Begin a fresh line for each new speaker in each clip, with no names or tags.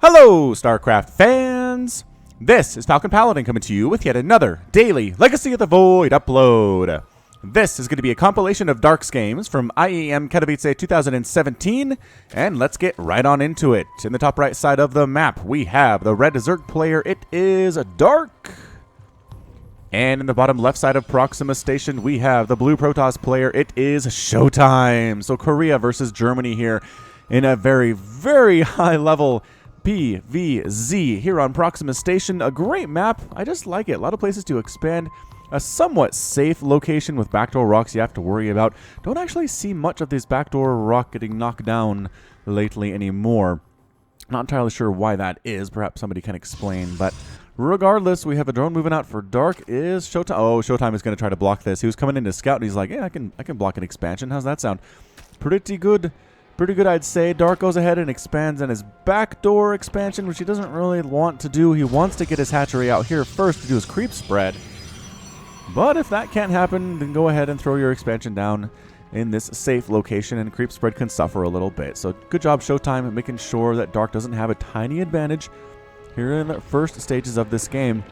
Hello, StarCraft fans! This is Falcon Paladin coming to you with yet another daily Legacy of the Void upload. This is going to be a compilation of Dark's games from IEM Katowice 2017, and let's get right on into it. In the top right side of the map, we have the red Zerg player. It is Dark. And in the bottom left side of Proxima Station, we have the blue Protoss player. It is Showtime. So Korea versus Germany here in a very, very high level PVZ here on Proxima Station. A great map. I just like it. A lot of places to expand. A somewhat safe location with backdoor rocks you have to worry about. Don't actually see much of this backdoor rock getting knocked down lately anymore. Not entirely sure why that is. Perhaps somebody can explain. But regardless, we have a drone moving out for Dark. Is Showtime? Oh, Showtime is going to try to block this. He was coming in to scout, and he's like, yeah, I can block an expansion. How's that sound? Pretty good. Pretty good, I'd say. Dark goes ahead and expands on his backdoor expansion, which he doesn't really want to do. He wants to get his hatchery out here first to do his creep spread. But if that can't happen, then go ahead and throw your expansion down in this safe location, and creep spread can suffer a little bit. So good job, Showtime, at making sure that Dark doesn't have a tiny advantage here in the first stages of this game.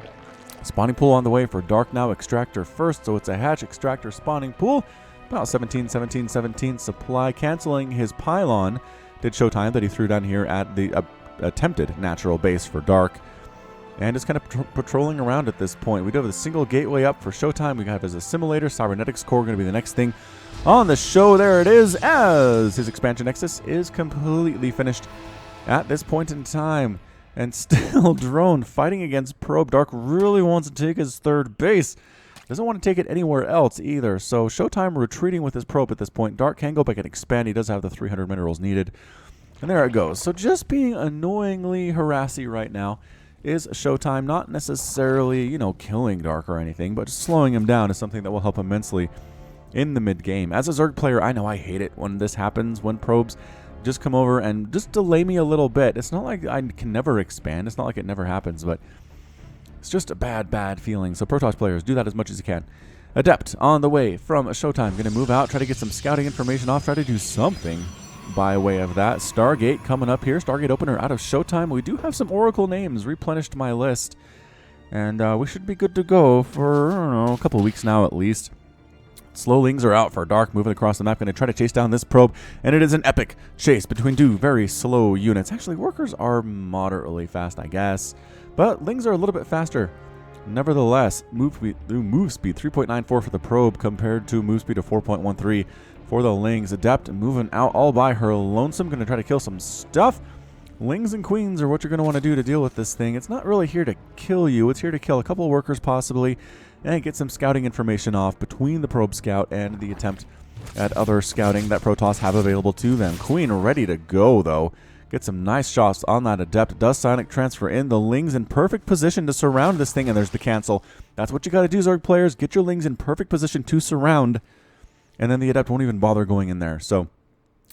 Spawning pool on the way for Dark now. Extractor first, so it's a hatch, extractor, spawning pool. About 17 supply, canceling his pylon. Did Showtime that he threw down here at the attempted natural base for Dark. And just kind of patrolling around at this point. We do have a single gateway up for Showtime. We have his assimilator, cybernetics core, going to be the next thing on the show. There it is, as his expansion nexus is completely finished at this point in time. And still drone fighting against probe. Dark really wants to take his third base. Doesn't want to take it anywhere else either. So Showtime retreating with his probe at this point. Dark can go back and expand. He does have the 300 minerals needed. And there it goes. So just being annoyingly harassy right now is Showtime. Not necessarily, you know, killing Dark or anything, but just slowing him down is something that will help immensely in the mid-game. As a Zerg player, I know I hate it when this happens, when probes just come over and just delay me a little bit. It's not like I can never expand. It's not like it never happens, but it's just a bad feeling. So Protoss players, do that as much as you can. Adept on the way from Showtime. Going to move out, try to get some scouting information off, try to do something by way of that. Stargate coming up here. Stargate opener out of Showtime. We do have some Oracle names replenished my list. And we should be good to go for, I don't know, a couple weeks now at least. Slowlings are out for Dark, moving across the map. Going to try to chase down this probe. And it is an epic chase between two very slow units. Actually, workers are moderately fast, I guess. But Lings are a little bit faster. Nevertheless, move speed 3.94 for the probe compared to move speed of 4.13 for the Lings. Adept moving out all by her lonesome. Going to try to kill some stuff. Lings and Queens are what you're going to want to do to deal with this thing. It's not really here to kill you. It's here to kill a couple of workers possibly and get some scouting information off between the probe scout and the attempt at other scouting that Protoss have available to them. Queen ready to go though. Get some nice shots on that Adept. Does Sonic transfer in. The Lings in perfect position to surround this thing. And there's the cancel. That's what you got to do, Zerg players. Get your Lings in perfect position to surround. And then the Adept won't even bother going in there. So,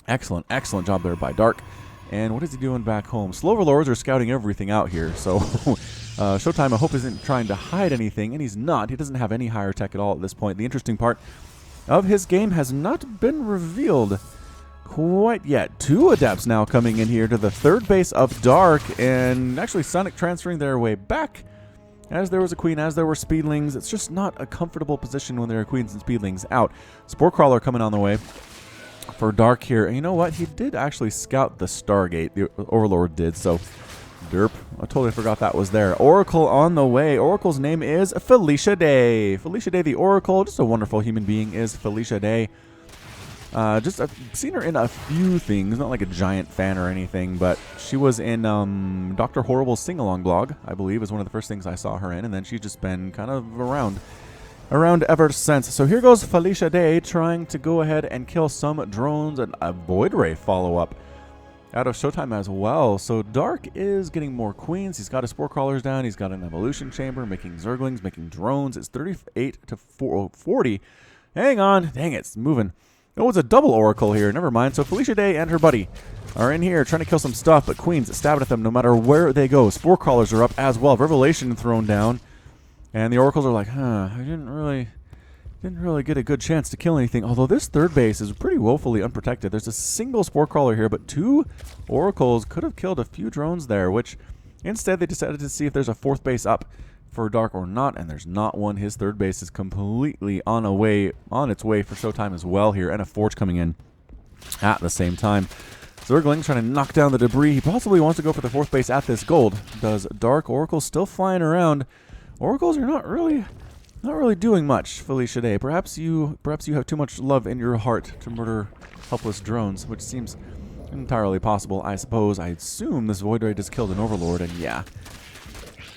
excellent job there by Dark. And what is he doing back home? Slow Overlords are scouting everything out here. So, Showtime, I hope, isn't trying to hide anything. And he's not. He doesn't have any higher tech at all at this point. The interesting part of his game has not been revealed quite yet. Two Adepts now coming in here to the third base of Dark, and actually Sonic transferring their way back as there was a Queen, as there were Speedlings. It's just not a comfortable position when there are Queens and Speedlings out. Spore Crawler coming on the way for Dark here. And you know what? He did actually scout the Stargate. The Overlord did, so derp. I totally forgot that was there. Oracle on the way. Oracle's name is Felicia Day. Felicia Day the Oracle. Just a wonderful human being is Felicia Day. I've seen her in a few things, not like a giant fan or anything, but she was in Dr. Horrible's sing-along blog, I believe, is one of the first things I saw her in, and then she's just been kind of around ever since. So here goes Felicia Day trying to go ahead and kill some drones, and a Void Ray follow-up out of Showtime as well. So Dark is getting more Queens. He's got his Spore Crawlers down. He's got an Evolution Chamber, making Zerglings, making drones. It's 38 to 40. Hang on. Dang it, it's moving. Oh, it's a double Oracle here. Never mind. So Felicia Day and her buddy are in here trying to kill some stuff, but Queens stabbing at them no matter where they go. Spore Crawlers are up as well. Revelation thrown down. And the Oracles are like, I didn't really Didn't really get a good chance to kill anything, although this third base is pretty woefully unprotected. There's a single Spore Crawler here, but 2 Oracles could have killed a few drones there, which instead they decided to see if there's a 4th base up for Dark or not, and there's not one. His third base is completely on its way for Showtime as well here, and a Forge coming in at the same time. Zergling trying to knock down the debris. He possibly wants to go for the 4th base at this gold. Does Dark. Oracle's still flying around. Oracles are not really doing much, Felicia Day. Perhaps you have too much love in your heart to murder helpless drones, which seems entirely possible, I suppose. I assume this Void Ray just killed an Overlord, and yeah.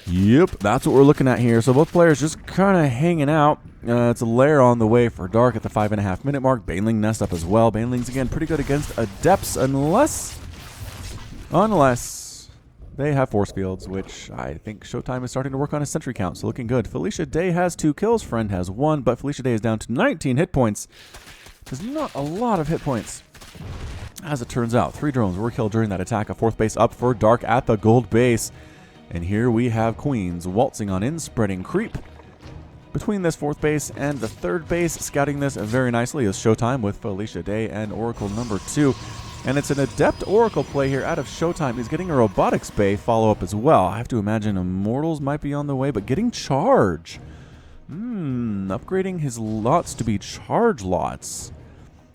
Yep, that's what we're looking at here. So both players just kind of hanging out. It's a lair on the way for Dark at the 5.5 minute mark. Baneling nest up as well. Banelings, again, pretty good against Adepts, unless they have force fields, which I think Showtime is starting to work on his sentry count, so looking good. Felicia Day has 2 kills. Friend has 1, but Felicia Day is down to 19 hit points. There's not a lot of hit points. As it turns out, 3 drones were killed during that attack. A 4th base up for Dark at the gold base. And here we have Queens waltzing on in, spreading creep between this 4th base and the 3rd base. Scouting this very nicely is Showtime with Felicia Day and Oracle number 2. And it's an Adept Oracle play here out of Showtime. He's getting a Robotics Bay follow-up as well. I have to imagine Immortals might be on the way, but getting Charge. Upgrading his lots to be Charge lots.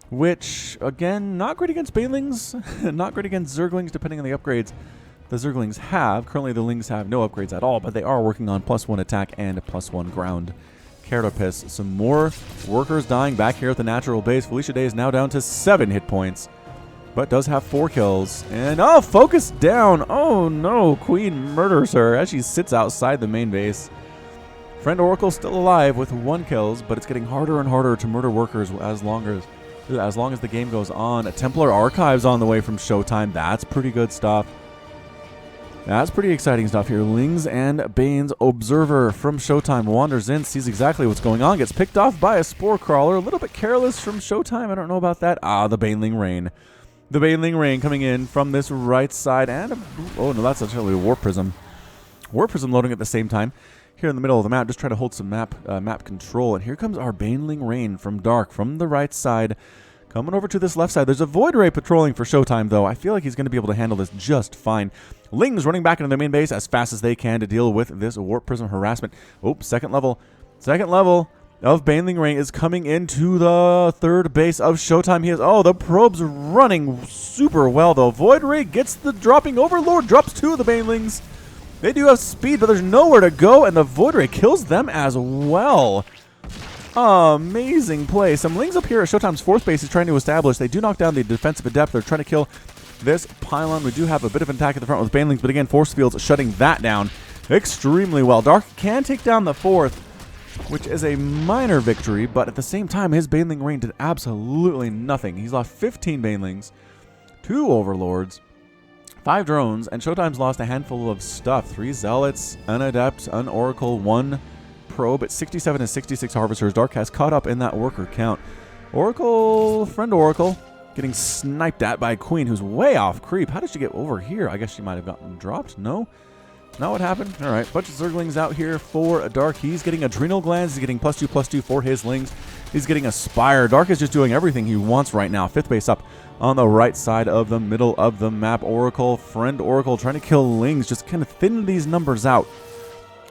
Which, again, not great against Banelings, not great against Zerglings, depending on the upgrades the Zerglings have. Currently, the Lings have no upgrades at all, but they are working on +1 attack and +1 ground. Carapace. Some more workers dying back here at the natural base. Felicia Day is now down to 7 hit points, but does have 4 kills. And, oh, focus down. Oh, no. Queen murders her as she sits outside the main base. Friend Oracle still alive with 1 kills, but it's getting harder and harder to murder workers as long as the game goes on. A Templar Archives on the way from Showtime. That's pretty good stuff. That's pretty exciting stuff here. Lings and Bane's Observer from Showtime wanders in, sees exactly what's going on, gets picked off by a Spore Crawler. A little bit careless from Showtime. I don't know about that. The Baneling Rain. The Baneling Rain coming in from this right side. And, oh no, that's actually a Warp Prism. Warp Prism loading at the same time. Here in the middle of the map, just trying to hold some map control. And here comes our Baneling Rain from Dark from the right side. Coming over to this left side. There's a Void Ray patrolling for Showtime, though. I feel like he's going to be able to handle this just fine. Lings running back into their main base as fast as they can to deal with this Warp Prism harassment. Oh, second level of Baneling Rain is coming into the 3rd base of Showtime. He is, oh, the probe's running super well, though. Void Ray gets the dropping. Overlord drops 2 of the Banelings. They do have speed, but there's nowhere to go, and the Void Ray kills them as well. Amazing play. Some Lings up here at Showtime's 4th base is trying to establish. They do knock down the defensive Adept. They're trying to kill this pylon. We do have a bit of an attack at the front with Banelings, but again, Force Fields shutting that down extremely well. Dark can take down the 4th, which is a minor victory, but at the same time, his Baneling Rain did absolutely nothing. He's lost 15 Banelings, 2 Overlords, 5 drones, and Showtime's lost a handful of stuff. 3 Zealots, an Adept, an Oracle, 1 probe at 67 and 66 Harvesters. Dark has caught up in that worker count. Friend Oracle, getting sniped at by Queen, who's way off creep. How did she get over here? I guess she might have gotten dropped. No? Not what happened? All right, bunch of Zerglings out here for Dark. He's getting Adrenal Glands. He's getting +2/+2 for his Lings. He's getting a Spire. Dark is just doing everything he wants right now. 5th base up on the right side of the middle of the map. Friend Oracle trying to kill Lings. Just kind of thin these numbers out.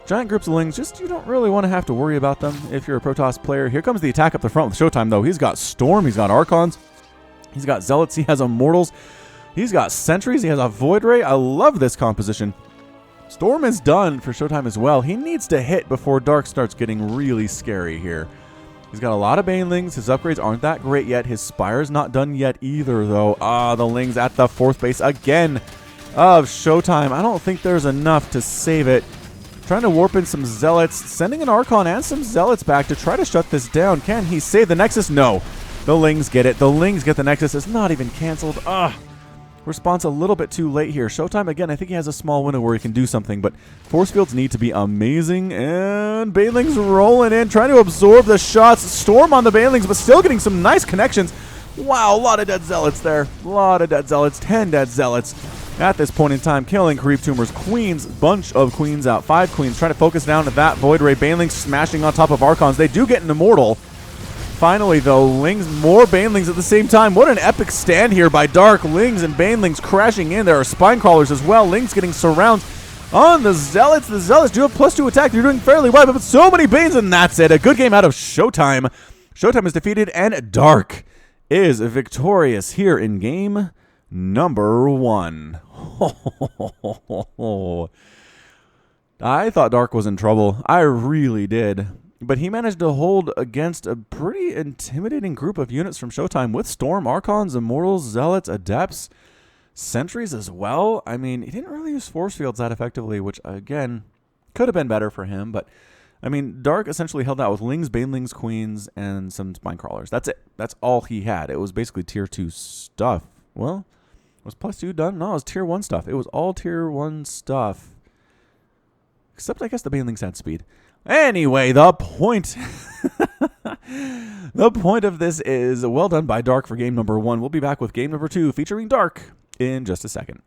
Giant groups of Lings, just you don't really want to have to worry about them if you're a Protoss player. Here comes the attack up the front with Showtime, though. He's got Storm, he's got Archons, he's got Zealots, he has Immortals, he's got Sentries, he has a Void Ray. I love this composition. Storm is done for Showtime as well. He needs to hit before Dark starts getting really scary here. He's got a lot of Banelings. His upgrades aren't that great yet. His Spire's not done yet either, though. The Lings at the 4th base again of Showtime. I don't think there's enough to save it. Trying to warp in some Zealots, sending an Archon and some Zealots back to try to shut this down. Can he save the Nexus? No. The Lings get it. The Lings get the Nexus. It's not even canceled. Response a little bit too late here. Showtime, again, I think he has a small window where he can do something, but Force Fields need to be amazing. And Banelings rolling in, trying to absorb the shots. Storm on the Banelings, but still getting some nice connections. Wow, a lot of dead Zealots there. A lot of dead Zealots. 10 dead Zealots. At this point in time, killing Creep Tumors. Queens, bunch of Queens out. 5 Queens trying to focus down to that Void Ray. Banelings smashing on top of Archons. They do get an Immortal. Finally, though, Lings, more Banelings at the same time. What an epic stand here by Dark. Lings and Banelings crashing in. There are Spine Crawlers as well. Lings getting surrounds on the Zealots. The Zealots do have +2 attack. They're doing fairly well, but so many Banes, and that's it. A good game out of Showtime. Showtime is defeated, and Dark is victorious here in game number 1. I thought Dark was in trouble. I really did. But he managed to hold against a pretty intimidating group of units from Showtime with Storm, Archons, Immortals, Zealots, Adepts, Sentries as well. I mean, he didn't really use Force Fields that effectively, which, again, could have been better for him. But, I mean, Dark essentially held out with Lings, Banelings, Queens, and some Spine Crawlers. That's it. That's all he had. It was basically Tier 2 stuff. Well, was +2 done? No, it was Tier 1 stuff. It was all Tier 1 stuff. Except, I guess, the Banelings had speed. Anyway, the point of this is well done by Dark for game number 1. We'll be back with game number 2 featuring Dark in just a second.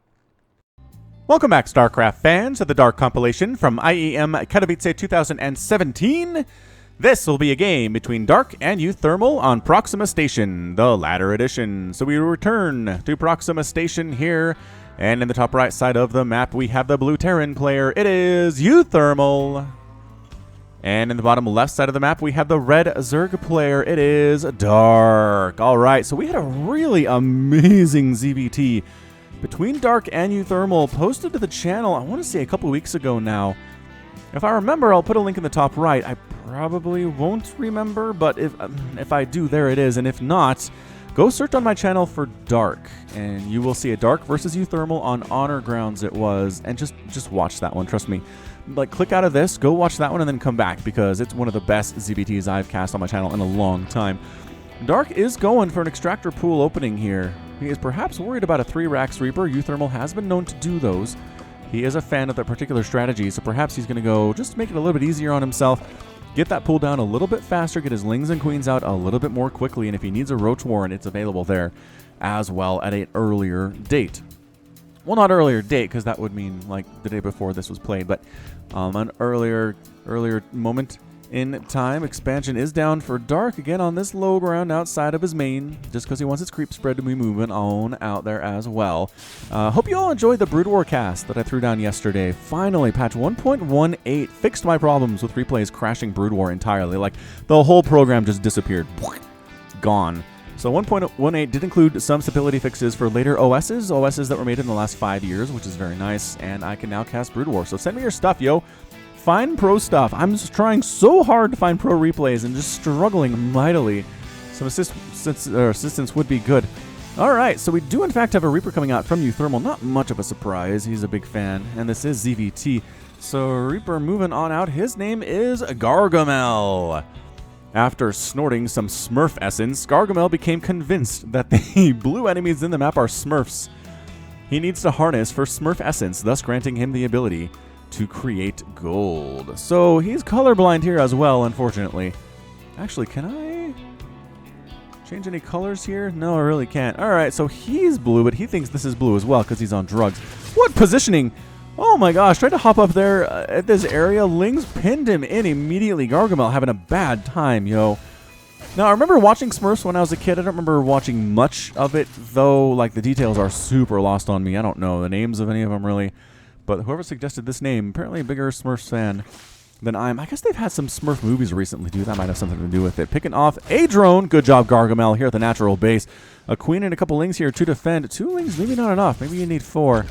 Welcome back, StarCraft fans, to the Dark compilation from IEM Katowice 2017. This will be a game between Dark and uThermal on Proxima Station, the latter edition. So we return to Proxima Station here, and in the top right side of the map we have the blue Terran player. It is uThermal. And in the bottom left side of the map, we have the red Zerg player. It is Dark. All right, so we had a really amazing ZVT between Dark and uThermal posted to the channel, I want to say a couple weeks ago now. If I remember, I'll put a link in the top right. I probably won't remember, but if I do, there it is. And if not, go search on my channel for Dark, and you will see a Dark versus uThermal on Honor Grounds it was. And just watch that one, trust me. Like, click out of this, go watch that one, and then come back, because it's one of the best ZVTs I've cast on my channel in a long time. Dark is going for an extractor pool opening here. He is perhaps worried about a 3-Rax Reaper. uThermal has been known to do those. He is a fan of that particular strategy, so perhaps he's going to go just to make it a little bit easier on himself, get that pool down a little bit faster, get his Lings and Queens out a little bit more quickly, and if he needs a Roach Warren, it's available there as well at an earlier date. Well, not earlier date, because that would mean like the day before this was played, but an earlier moment in time. Expansion is down for Dark again on this low ground outside of his main, just because he wants his creep spread to be moving on out there as well. Hope you all enjoyed the Brood War cast that I threw down yesterday. Finally, patch 1.18 fixed my problems with replays crashing Brood War entirely. Like, the whole program just disappeared. Gone. So 1.18 did include some stability fixes for later OSs that were made in the last 5 years, which is very nice, and I can now cast Brood War. So send me your stuff, yo. Find pro stuff. I'm just trying so hard to find pro replays and just struggling mightily. Some assistance would be good. All right, so we do in fact have a Reaper coming out from uThermal. Not much of a surprise. He's a big fan, and this is ZVT. So Reaper moving on out. His name is Gargamel. After snorting some Smurf essence, Gargamel became convinced that the blue enemies in the map are Smurfs. He needs to harness for Smurf essence, thus granting him the ability to create gold. So he's colorblind here as well, unfortunately. Actually, can I change any colors here? No, I really can't. All right, so he's blue, but he thinks this is blue as well because he's on drugs. What positioning? Oh my gosh, tried to hop up there at this area. Lings pinned him in immediately. Gargamel having a bad time, yo. Now, I remember watching Smurfs when I was a kid. I don't remember watching much of it, though. Like, the details are super lost on me. I don't know the names of any of them, really. But whoever suggested this name, apparently a bigger Smurfs fan than I am. I guess they've had some Smurf movies recently, too. That might have something to do with it. Picking off a drone. Good job, Gargamel, here at the natural base. A Queen and a couple Lings here to defend. 2 Lings, maybe not enough. Maybe you need 4.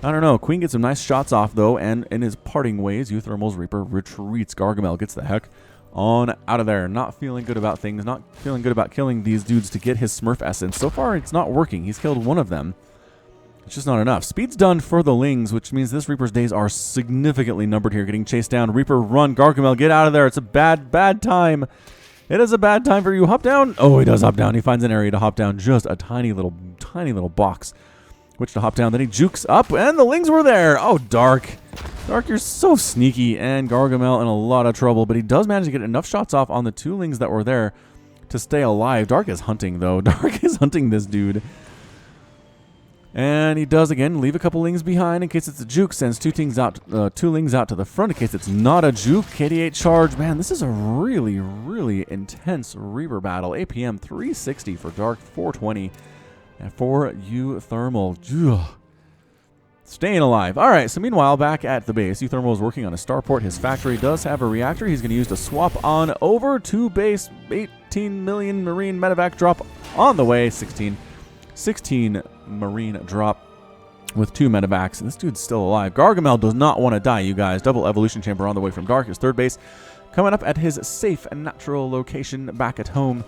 I don't know. Queen gets some nice shots off, though, and in his parting ways, uThermal's Reaper retreats. Gargamel gets the heck on out of there. Not feeling good about things. Not feeling good about killing these dudes to get his Smurf essence. So far, it's not working. He's killed one of them. It's just not enough. Speed's done for the Lings, which means this Reaper's days are significantly numbered here. Getting chased down. Reaper, run. Gargamel, get out of there. It's a bad, bad time. It is a bad time for you. Hop down. Oh, he does hop down. He finds an area to hop down. Just a tiny little box. Which to hop down. Then he jukes up, and the Lings were there. Oh, Dark. Dark, you're so sneaky. And Gargamel in a lot of trouble, but he does manage to get enough shots off on the 2 Lings that were there to stay alive. Dark is hunting, though. Dark is hunting this dude. And he does, again, leave a couple lings behind in case it's a juke. Sends two lings out to the front in case it's not a juke. KD8 charge. Man, this is a really, really intense Reaper battle. APM 360 for Dark, 420 and for uThermal. Ugh. Staying alive. All right, so meanwhile, back at the base, uThermal is working on a starport. His factory does have a reactor. He's going to use to swap on over to base. 18 million Marine medevac drop on the way. 16 Marine drop with 2 medevacs. And this dude's still alive. Gargamel does not want to die, you guys. Double evolution chamber on the way from Dark. His third base coming up at his safe and natural location back at home.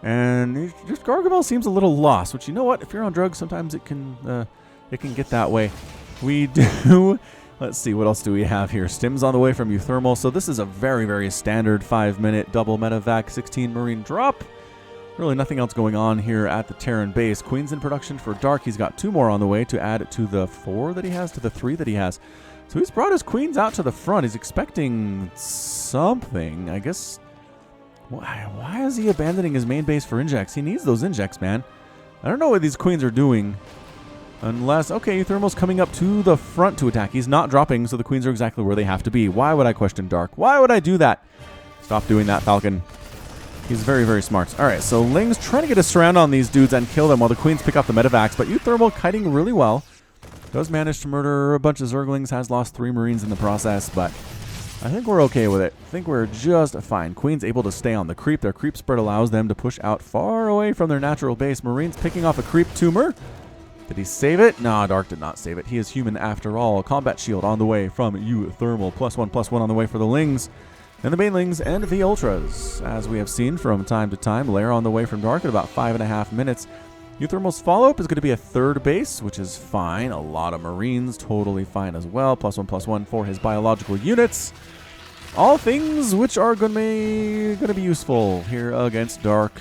And just Gargamel seems a little lost, which, you know what? If you're on drugs, sometimes it can get that way. We do. Let's see, what else do we have here? Stims on the way from uThermal. So this is a very, very standard 5-minute double medevac, 16 Marine drop. Really nothing else going on here at the Terran base. Queen's in production for Dark. He's got 2 more on the way to add to the 4 that he has, to the 3 that he has. So he's brought his queens out to the front. He's expecting something. I guess, why is he abandoning his main base for injects? He needs those injects, man. I don't know what these queens are doing. Unless, okay, uThermal's coming up to the front to attack. He's not dropping, so the queens are exactly where they have to be. Why would I question Dark? Why would I do that? Stop doing that, Falcon. He's very, very smart. All right, so Ling's trying to get a surround on these dudes and kill them while the queens pick up the medevacs, but uThermal kiting really well. Does manage to murder a bunch of Zerglings, has lost 3 Marines in the process, but I think we're okay with it. I think we're just fine. Queen's able to stay on the creep. Their creep spread allows them to push out far away from their natural base. Marines picking off a creep tumor. Did he save it? No, Dark did not save it. He is human after all. Combat shield on the way from uThermal. +1/+1 on the way for the Lings. And the Banelings and the Ultras. As we have seen from time to time, Lair on the way from Dark at about 5.5 minutes. uThermal's follow-up is going to be a third base, which is fine. A lot of Marines, totally fine as well. +1/+1 for his biological units. All things which are going to be useful here against Dark.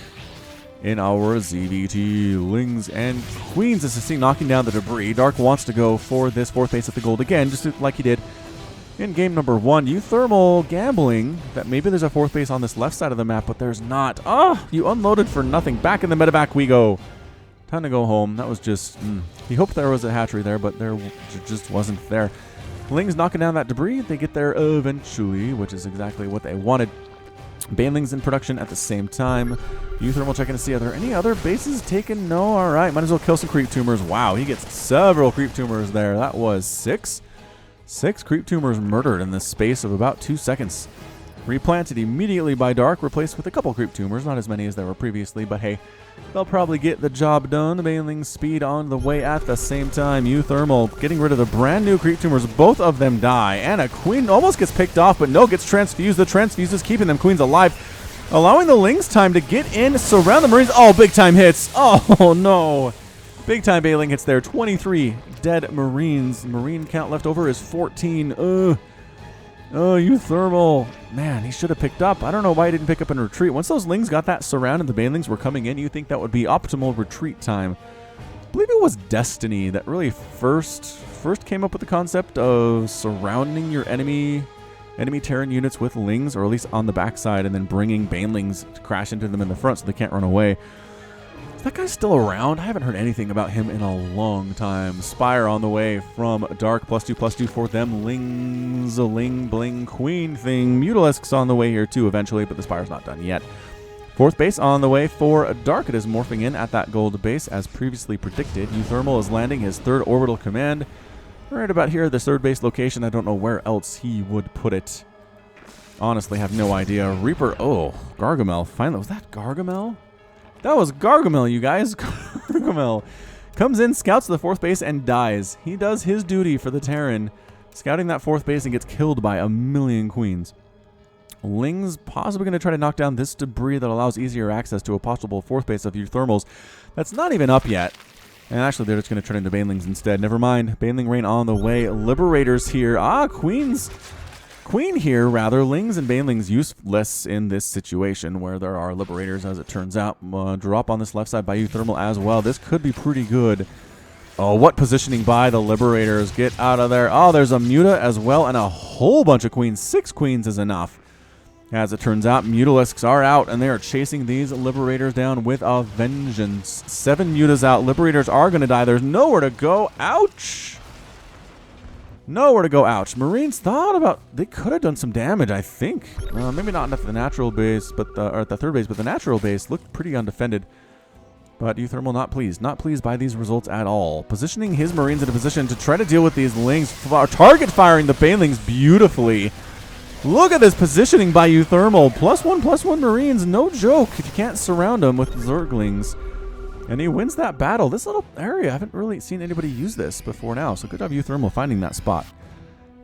In our ZVT, Lings and Queens assisting, knocking down the debris. Dark wants to go for this 4th base at the gold again, just like he did in game number 1. uThermal gambling that maybe there's a 4th base on this left side of the map, but there's not. Oh, you unloaded for nothing. Back in the medevac we go. Time to go home. That was just... He hoped there was a hatchery there, but there just wasn't there. Lings knocking down that debris. They get there eventually, which is exactly what they wanted. Banelings in production at the same time. uThermal checking to see, are there any other bases taken? No? Alright, might as well kill some creep tumors. Wow, he gets several creep tumors there. That was 6 creep tumors murdered in the space of about 2 seconds. Replanted immediately by Dark, replaced with a couple creep tumors. Not as many as there were previously, but hey, they'll probably get the job done. Banelings speed on the way at the same time. uThermal getting rid of the brand new creep tumors. Both of them die. And a queen almost gets picked off, but no, gets transfused. The transfuse is keeping them queens alive, allowing the Lings time to get in, surround the Marines. Oh, big time hits. Oh, no. Big time Baneling hits there. 23 dead Marines. Marine count left over is 14. Oh, uThermal. Man, he should have picked up. I don't know why he didn't pick up and retreat. Once those Lings got that surround and the Banelings were coming in, you think that would be optimal retreat time. I believe it was Destiny that really first came up with the concept of surrounding your enemy Terran units with Lings, or at least on the backside, and then bringing Banelings to crash into them in the front so they can't run away. Is that guy still around? I haven't heard anything about him in a long time. Spire on the way from Dark, +2/+2 for them. Lings, a Ling Bling Queen thing. Mutalisks on the way here too eventually, but the Spire's not done yet. 4th base on the way for Dark. It is morphing in at that gold base as previously predicted. uThermal is landing his 3rd orbital command. Right about here, the 3rd base location. I don't know where else he would put it. Honestly, have no idea. Reaper, oh, Gargamel. Finally, was that Gargamel? That was Gargamel, you guys. Gargamel comes in, scouts the 4th base, and dies. He does his duty for the Terran, scouting that 4th base and gets killed by a million queens. Ling's possibly going to try to knock down this debris that allows easier access to a possible 4th base of uThermals. That's not even up yet. And actually, they're just going to turn into Banelings instead. Never mind. Baneling Rain on the way. Liberators here. Ah, Queens. Queen here, rather. Lings and Banelings useless in this situation where there are Liberators, as it turns out. Drop on this left side by uThermal as well. This could be pretty good. Oh, what positioning by the Liberators. Get out of there. Oh, there's a Muta as well and a whole bunch of Queens. 6 Queens is enough. As it turns out, Mutalisks are out, and they are chasing these Liberators down with a vengeance. 7 Mutas out. Liberators are going to die. There's nowhere to go. Ouch! Nowhere to go. Ouch. Marines thought about... They could have done some damage, I think. Maybe not at the natural base, but or at the third base, but the natural base looked pretty undefended. But uThermal not pleased. Not pleased by these results at all. Positioning his Marines in a position to try to deal with these Lings. Target firing the Banelings beautifully. Look at this positioning by uThermal. +1/+1 Marines. No joke if you can't surround them with Zerglings. And he wins that battle. This little area, I haven't really seen anybody use this before now. So good job uThermal finding that spot.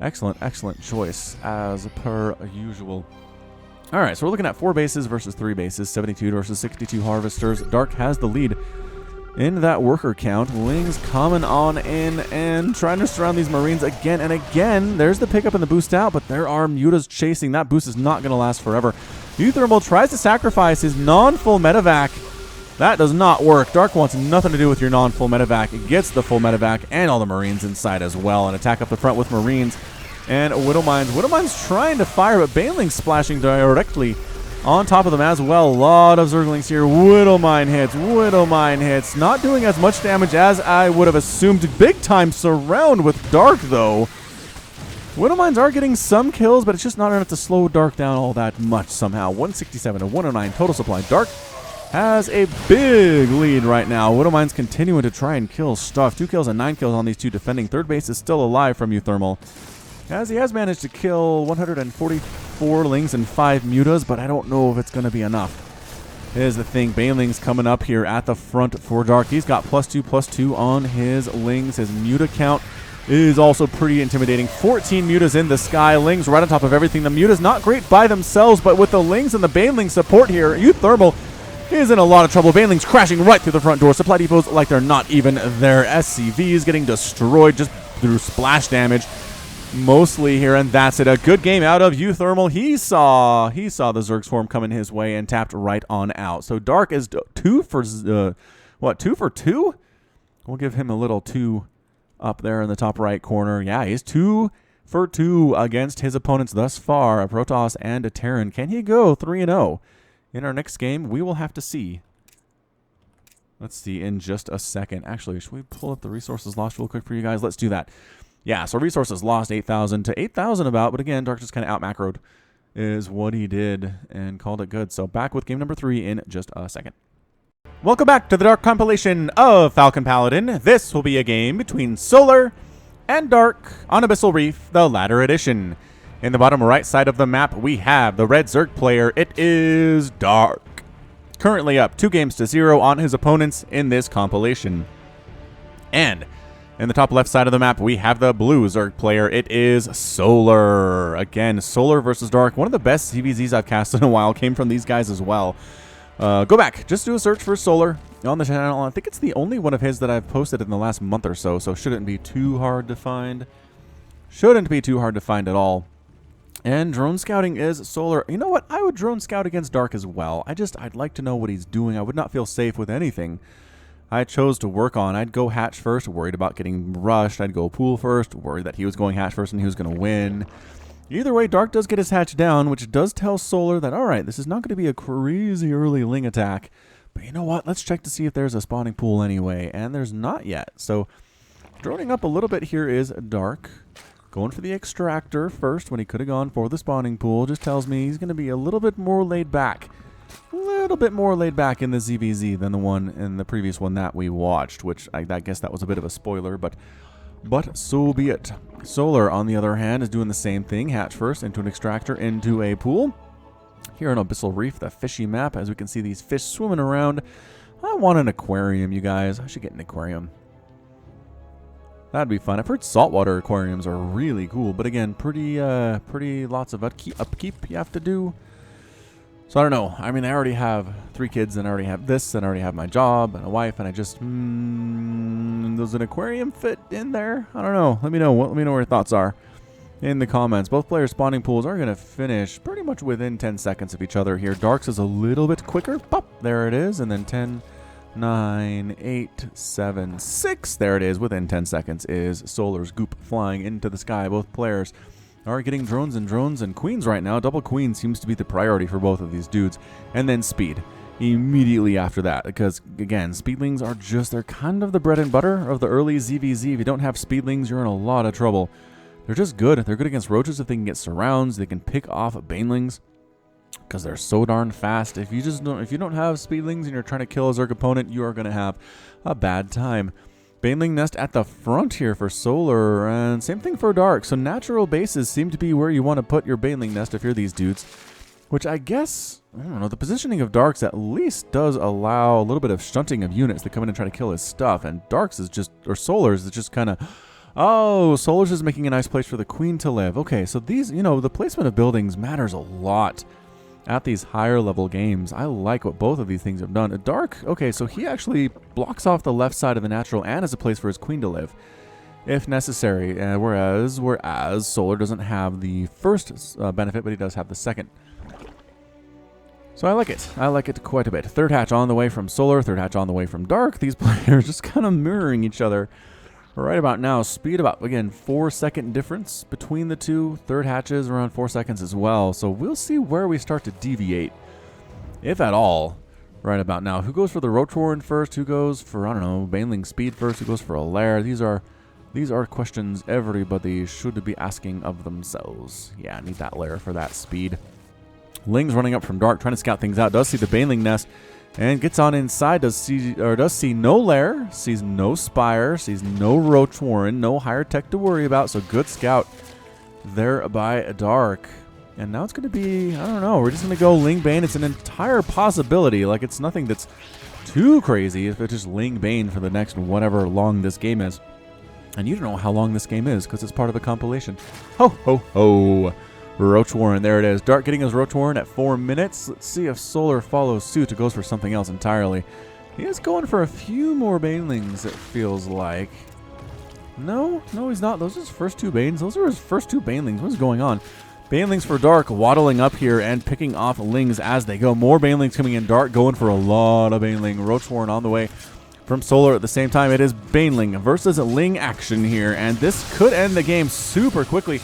Excellent, excellent choice as per usual. All right, so we're looking at 4 bases versus 3 bases. 72 versus 62 Harvesters. Dark has the lead in that worker count. Lings coming on in and trying to surround these Marines again and again. There's the pickup and the boost out, but there are Mutas chasing. That boost is not going to last forever. uThermal tries to sacrifice his non-full medevac. That does not work. Dark wants nothing to do with your non-full medevac. It gets the full medevac and all the Marines inside as well. An attack up the front with Marines and Widowmines. Widowmines trying to fire, but Banelings splashing directly on top of them as well. A lot of Zerglings here. Widowmine hits. Widowmine hits. Not doing as much damage as I would have assumed. Big time surround with Dark, though. Widowmines are getting some kills, but it's just not enough to slow Dark down all that much somehow. 167 to 109 total supply. Dark has a big lead right now. Widowmines continuing to try and kill stuff. 2 kills and 9 kills on these two defending. Third base is still alive from uThermal, as he has managed to kill 144 Lings and 5 Mutas, but I don't know if it's going to be enough. Here's the thing. Banelings coming up here at the front for Dark. He's got +2/+2 on his Lings. His Muta count is also pretty intimidating. 14 Mutas in the sky. Lings right on top of everything. The Mutas not great by themselves, but with the Lings and the Baneling support here, uThermal is in a lot of trouble. Banelings crashing right through the front door. Supply depots like they're not even there. SCVs getting destroyed just through splash damage mostly here, and that's it. A good game out of uThermal. He saw the Zerg swarm coming his way and tapped right on out. So Dark is 2 for 2? We'll give him a little 2 up there in the top right corner. Yeah, he's 2 for 2 against his opponents thus far, a Protoss and a Terran. Can he go 3-0 in our next game? We will have to see. Let's see in just a second. Actually, should we pull up the resources lost real quick for you guys? Let's do that. Yeah, so resources lost 8,000 to 8,000 about, but again, Dark just kind of out-macroed is what he did and called it good. So back with game number 3 in just a second. Welcome back to the Dark compilation of Falcon Paladin. This will be a game between Solar and Dark on Abyssal Reef, the latter edition. In the bottom right side of the map, we have the red Zerg player. It is Dark. Currently up 2-0 on his opponents in this compilation. And in the top left side of the map, we have the blue Zerg player. It is Solar. Again, Solar versus Dark. One of the best CVZs I've cast in a while came from these guys as well. Go back. Just do a search for Solar on the channel. I think it's the only one of his that I've posted in the last month or so, so shouldn't be too hard to find. Shouldn't be too hard to find at all. And drone scouting is Solar. You know what? I would drone scout against Dark as well. I'd like to know what he's doing. I would not feel safe with anything I chose to work on. I'd go hatch first, worried about getting rushed. I'd go pool first, worried that he was going hatch first and he was going to win. Either way, Dark does get his hatch down, which does tell Solar that, all right, this is not going to be a crazy early Ling attack. But you know what? Let's check to see if there's a spawning pool anyway. And there's not yet. So droning up a little bit here is Dark. Going for the extractor first when he could have gone for the spawning pool. Just tells me he's going to be a little bit more laid back. A little bit more laid back in the ZVZ than the one in the previous one that we watched, which I guess that was a bit of a spoiler, but so be it. Solar, on the other hand, is doing the same thing. Hatch first into an extractor, into a pool. Here on Abyssal Reef, the fishy map, as we can see these fish swimming around. I want an aquarium, you guys. I should get an aquarium. That'd be fun. I've heard saltwater aquariums are really cool, but again, pretty lots of upkeep you have to do. So I don't know. I mean, I already have 3 kids, and I already have this, and I already have my job and a wife, and I just does an aquarium fit in there? I don't know. Let me know. Let me know what your thoughts are in the comments. Both players' spawning pools are going to finish pretty much within 10 seconds of each other here. Dark's is a little bit quicker. Pop, there it is, and then 10, 9, 8, 7, 6. There it is. Within 10 seconds is Solar's goop flying into the sky. Both players are getting drones and queens right now. Double queen seems to be the priority for both of these dudes. And then speed immediately after that, because again, speedlings are just, they're kind of the bread and butter of the early ZVZ. If you don't have speedlings, you're in a lot of trouble. They're just good. They're good against roaches if they can get surrounds. They can pick off banelings because they're so darn fast. If you don't have speedlings and you're trying to kill a Zerg opponent, you are going to have a bad time. Baneling nest at the front here for Solar, and same thing for Dark. So natural bases seem to be where you want to put your Baneling nest if you're these dudes, which I guess, I don't know, the positioning of Darks at least does allow a little bit of shunting of units that come in and try to kill his stuff, and Darks is just, or Solar's is just kind of, oh, Solar's is making a nice place for the queen to live. Okay, so these, the placement of buildings matters a lot at these higher level games. I like what both of these things have done. Dark, okay, so he actually blocks off the left side of the natural and has a place for his queen to live, if necessary, whereas Solar doesn't have the first benefit, but he does have the second. So I like it. I like it quite a bit. Third hatch on the way from Solar, third hatch on the way from Dark. These players just kind of mirroring each other right about now. Speed about, again, 4-second difference between the two. Third hatches around 4 seconds as well. So we'll see where we start to deviate, if at all, right about now. Who goes for the Roach Warren first? Who goes for, I don't know, Baneling Speed first? Who goes for a Lair? These are questions everybody should be asking of themselves. Yeah, I need that Lair for that speed. Ling's running up from Dark, trying to scout things out. Does see the Baneling nest and gets on inside. Does see no Lair, sees no Spire, sees no Roach Warren, no higher tech to worry about. So good scout there by Dark. And now it's going to be, I don't know, we're just going to go Ling Bane. It's an entire possibility. Like, it's nothing that's too crazy if it's just Ling Bane for the next whatever long this game is. And you don't know how long this game is because it's part of the compilation. Ho, ho, ho. Roach Warren, there it is. Dark getting his Roach Warren at 4 minutes. Let's see if Solar follows suit or goes for something else entirely. He is going for a few more Banelings, it feels like. No, he's not. Those are his first two Banes. Those are his first two Banelings. What is going on? Banelings for Dark, waddling up here and picking off Lings as they go. More Banelings coming in. Dark going for a lot of Baneling. Roach Warren on the way from Solar at the same time. It is Baneling versus Ling action here, and this could end the game super quickly.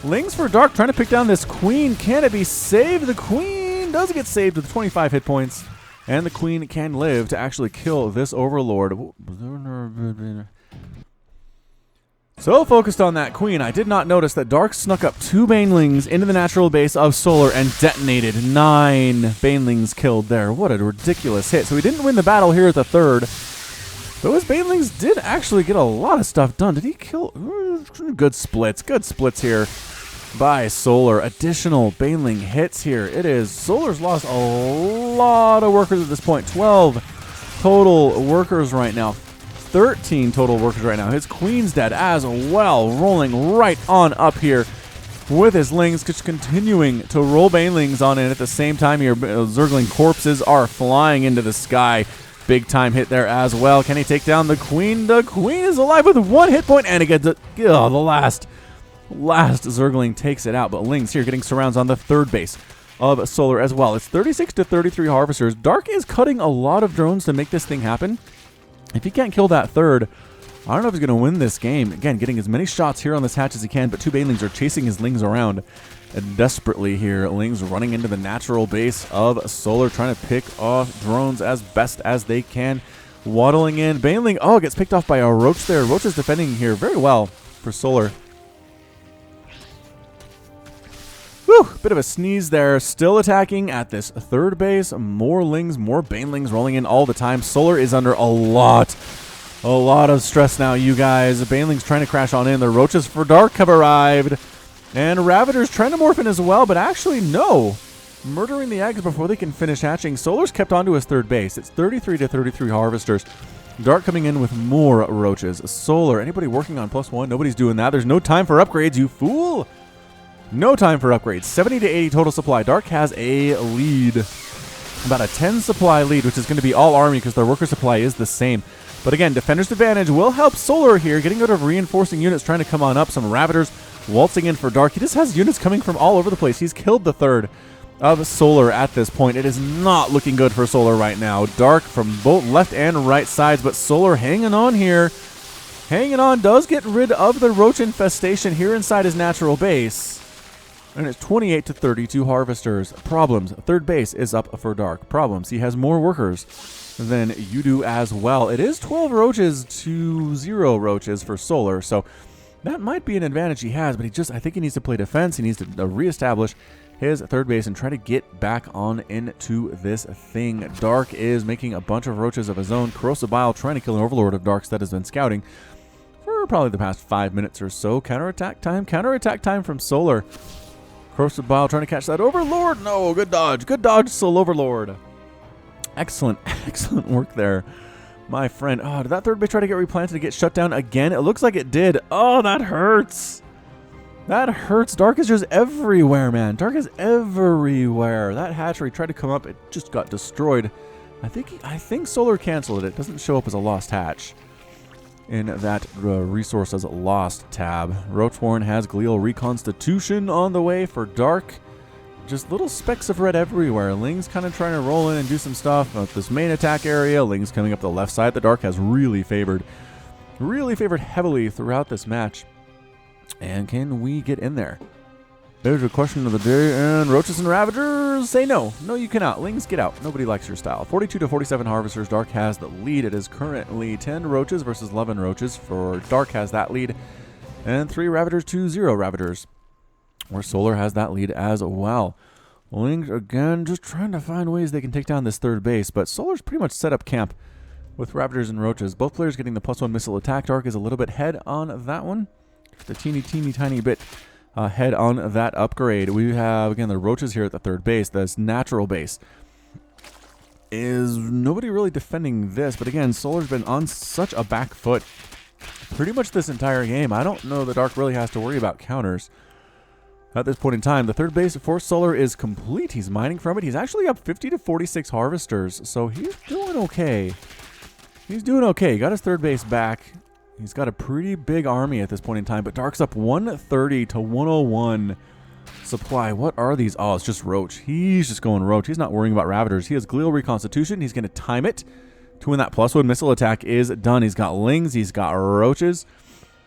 Lings for Dark trying to pick down this queen. Can it be saved? The queen does get saved with 25 hit points, and the queen can live to actually kill this overlord. So focused on that queen, I did not notice that Dark snuck up 2 Banelings into the natural base of Solar and detonated. 9 Banelings killed there. What a ridiculous hit. So he didn't win the battle here at the third. Those Banelings did actually get a lot of stuff done. Did he kill? Good splits here by Solar. Additional Baneling hits here. It is, Solar's lost a lot of workers at this point. 12 total workers right now. 13 total workers right now. His queen's dead as well, rolling right on up here with his Lings, just continuing to roll Banelings on in at the same time here. Zergling corpses are flying into the sky. Big time hit there as well. Can he take down the queen? The queen is alive with 1 hit point, and again, the last Zergling takes it out. But Ling's here getting surrounds on the third base of Solar as well. It's 36 to 33 harvesters. Dark is cutting a lot of drones to make this thing happen. If he can't kill that third, I don't know if he's going to win this game. Again, getting as many shots here on this hatch as he can, but 2 Banelings are chasing his Lings around desperately here. Lings running into the natural base of Solar, trying to pick off drones as best as they can. Waddling in. Baneling, gets picked off by a Roach there. Roach is defending here very well for Solar. Whew, bit of a sneeze there. Still attacking at this third base. More Lings, more Banelings rolling in all the time. Solar is under a lot of stress now, you guys. Banelings trying to crash on in. The Roaches for Dark have arrived. And Ravagers trying to morph in as well, but actually no. Murdering the eggs before they can finish hatching. Solar's kept onto his third base. It's 33 to 33 harvesters. Dark coming in with more Roaches. Solar, anybody working on +1? Nobody's doing that. There's no time for upgrades, you fool. No time for upgrades. 70 to 80 total supply. Dark has a lead. About a 10 supply lead, which is going to be all army because their worker supply is the same. But again, Defender's Advantage will help Solar here, getting rid of reinforcing units trying to come on up. Some Ravagers waltzing in for Dark. He just has units coming from all over the place. He's killed the third of Solar at this point. It is not looking good for Solar right now. Dark from both left and right sides, but Solar hanging on here. hanging on, does get rid of the roach infestation here inside his natural base. And it's 28 to 32 harvesters. Problems. Third base is up for Dark. Problems. He has more workers than you do as well. It is 12 roaches to 0 roaches for Solar, so that might be an advantage he has, but I think he needs to play defense. He needs to reestablish his third base and try to get back on into this thing. Dark is making a bunch of roaches of his own. Corrosive Bile trying to kill an overlord of Darks that has been scouting for probably the past 5 minutes or so. Counterattack time from Solar. Corrosive Bile trying to catch that overlord. No, good dodge, Soul Overlord. Excellent work there, my friend. Oh, did that third base try to get replanted to get shut down again? It looks like it did. Oh, that hurts. That hurts. Dark is just everywhere, man. Dark is everywhere. That hatchery tried to come up. It just got destroyed. I think Solar canceled it. It doesn't show up as a lost hatch in that resource as a lost tab. Roachborn has glial reconstitution on the way for Dark. Just little specks of red everywhere. Ling's kind of trying to roll in and do some stuff at this main attack area. Ling's coming up the left side. The Dark has really favored heavily throughout this match. And can we get in there? There's a question of the day, and Roaches and Ravagers say no. No, you cannot. Lings, get out. Nobody likes your style. 42 to 47 Harvesters. Dark has the lead. It is currently 10 Roaches versus 11 Roaches. For Dark has that lead. And 3 Ravagers to 0 Ravagers. Where Solar has that lead as well. Lings, again, just trying to find ways they can take down this third base. But Solar's pretty much set up camp with Ravagers and Roaches. Both players getting the +1 missile attack. Dark is a little bit ahead on that one. Just a teeny tiny bit head on that upgrade. We have, again, the Roaches here at the third base. This natural base is nobody really defending this. But again, Solar's been on such a back foot pretty much this entire game. I don't know the Dark really has to worry about counters at this point in time. The third base for Solar is complete. He's mining from it. He's actually up 50 to 46 Harvesters. So he's doing okay. He's doing okay. He got his third base back. He's got a pretty big army at this point in time, but Dark's up 130 to 101 supply. What are these? Oh, it's just Roach. He's just going Roach. He's not worrying about Ravagers. He has Glial Reconstitution. He's going to time it to when that +1 missile attack is done. He's got Lings. He's got Roaches.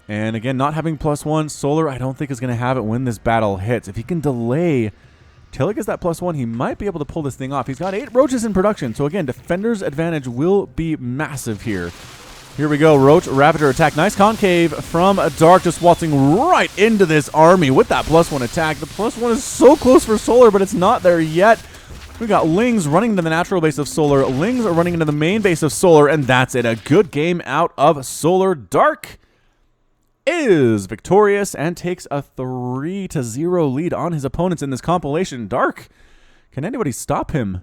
And again, not having +1, Solar I don't think is going to have it when this battle hits. If he can delay till he gets that +1, he might be able to pull this thing off. He's got 8 Roaches in production. So again, Defender's advantage will be massive here. Here we go, Roach, Ravager attack. Nice concave from Dark, just waltzing right into this army with that +1 attack. The +1 is so close for Solar, but it's not there yet. We got Lings running into the natural base of Solar. Lings are running into the main base of Solar, and that's it. A good game out of Solar. Dark is victorious and takes a 3 to 0 lead on his opponents in this compilation. Dark, can anybody stop him?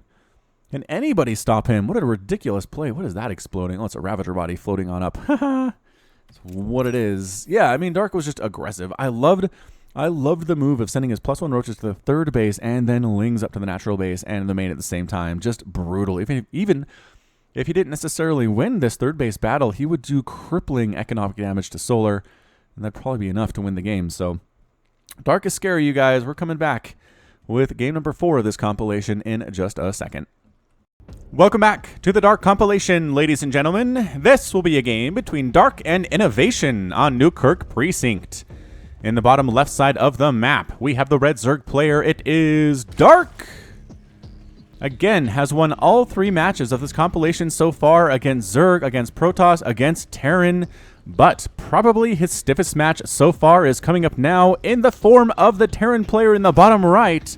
Can anybody stop him? What a ridiculous play. What is that exploding? Oh, it's a Ravager body floating on up. Haha. That's what it is. Yeah, I mean, Dark was just aggressive. I loved the move of sending his +1 Roaches to the third base and then Lings up to the natural base and the main at the same time. Just brutal. Even if he didn't necessarily win this third base battle, he would do crippling economic damage to Solar, and that'd probably be enough to win the game. So, Dark is scary, you guys. We're coming back with game number 4 of this compilation in just a second. Welcome back to the Dark compilation, ladies and gentlemen. This will be a game between Dark and Innovation on Newkirk Precinct. In the bottom left side of the map, we have the red Zerg player. It is Dark. Again, has won all 3 matches of this compilation so far against Zerg, against Protoss, against Terran. But probably his stiffest match so far is coming up now in the form of the Terran player in the bottom right.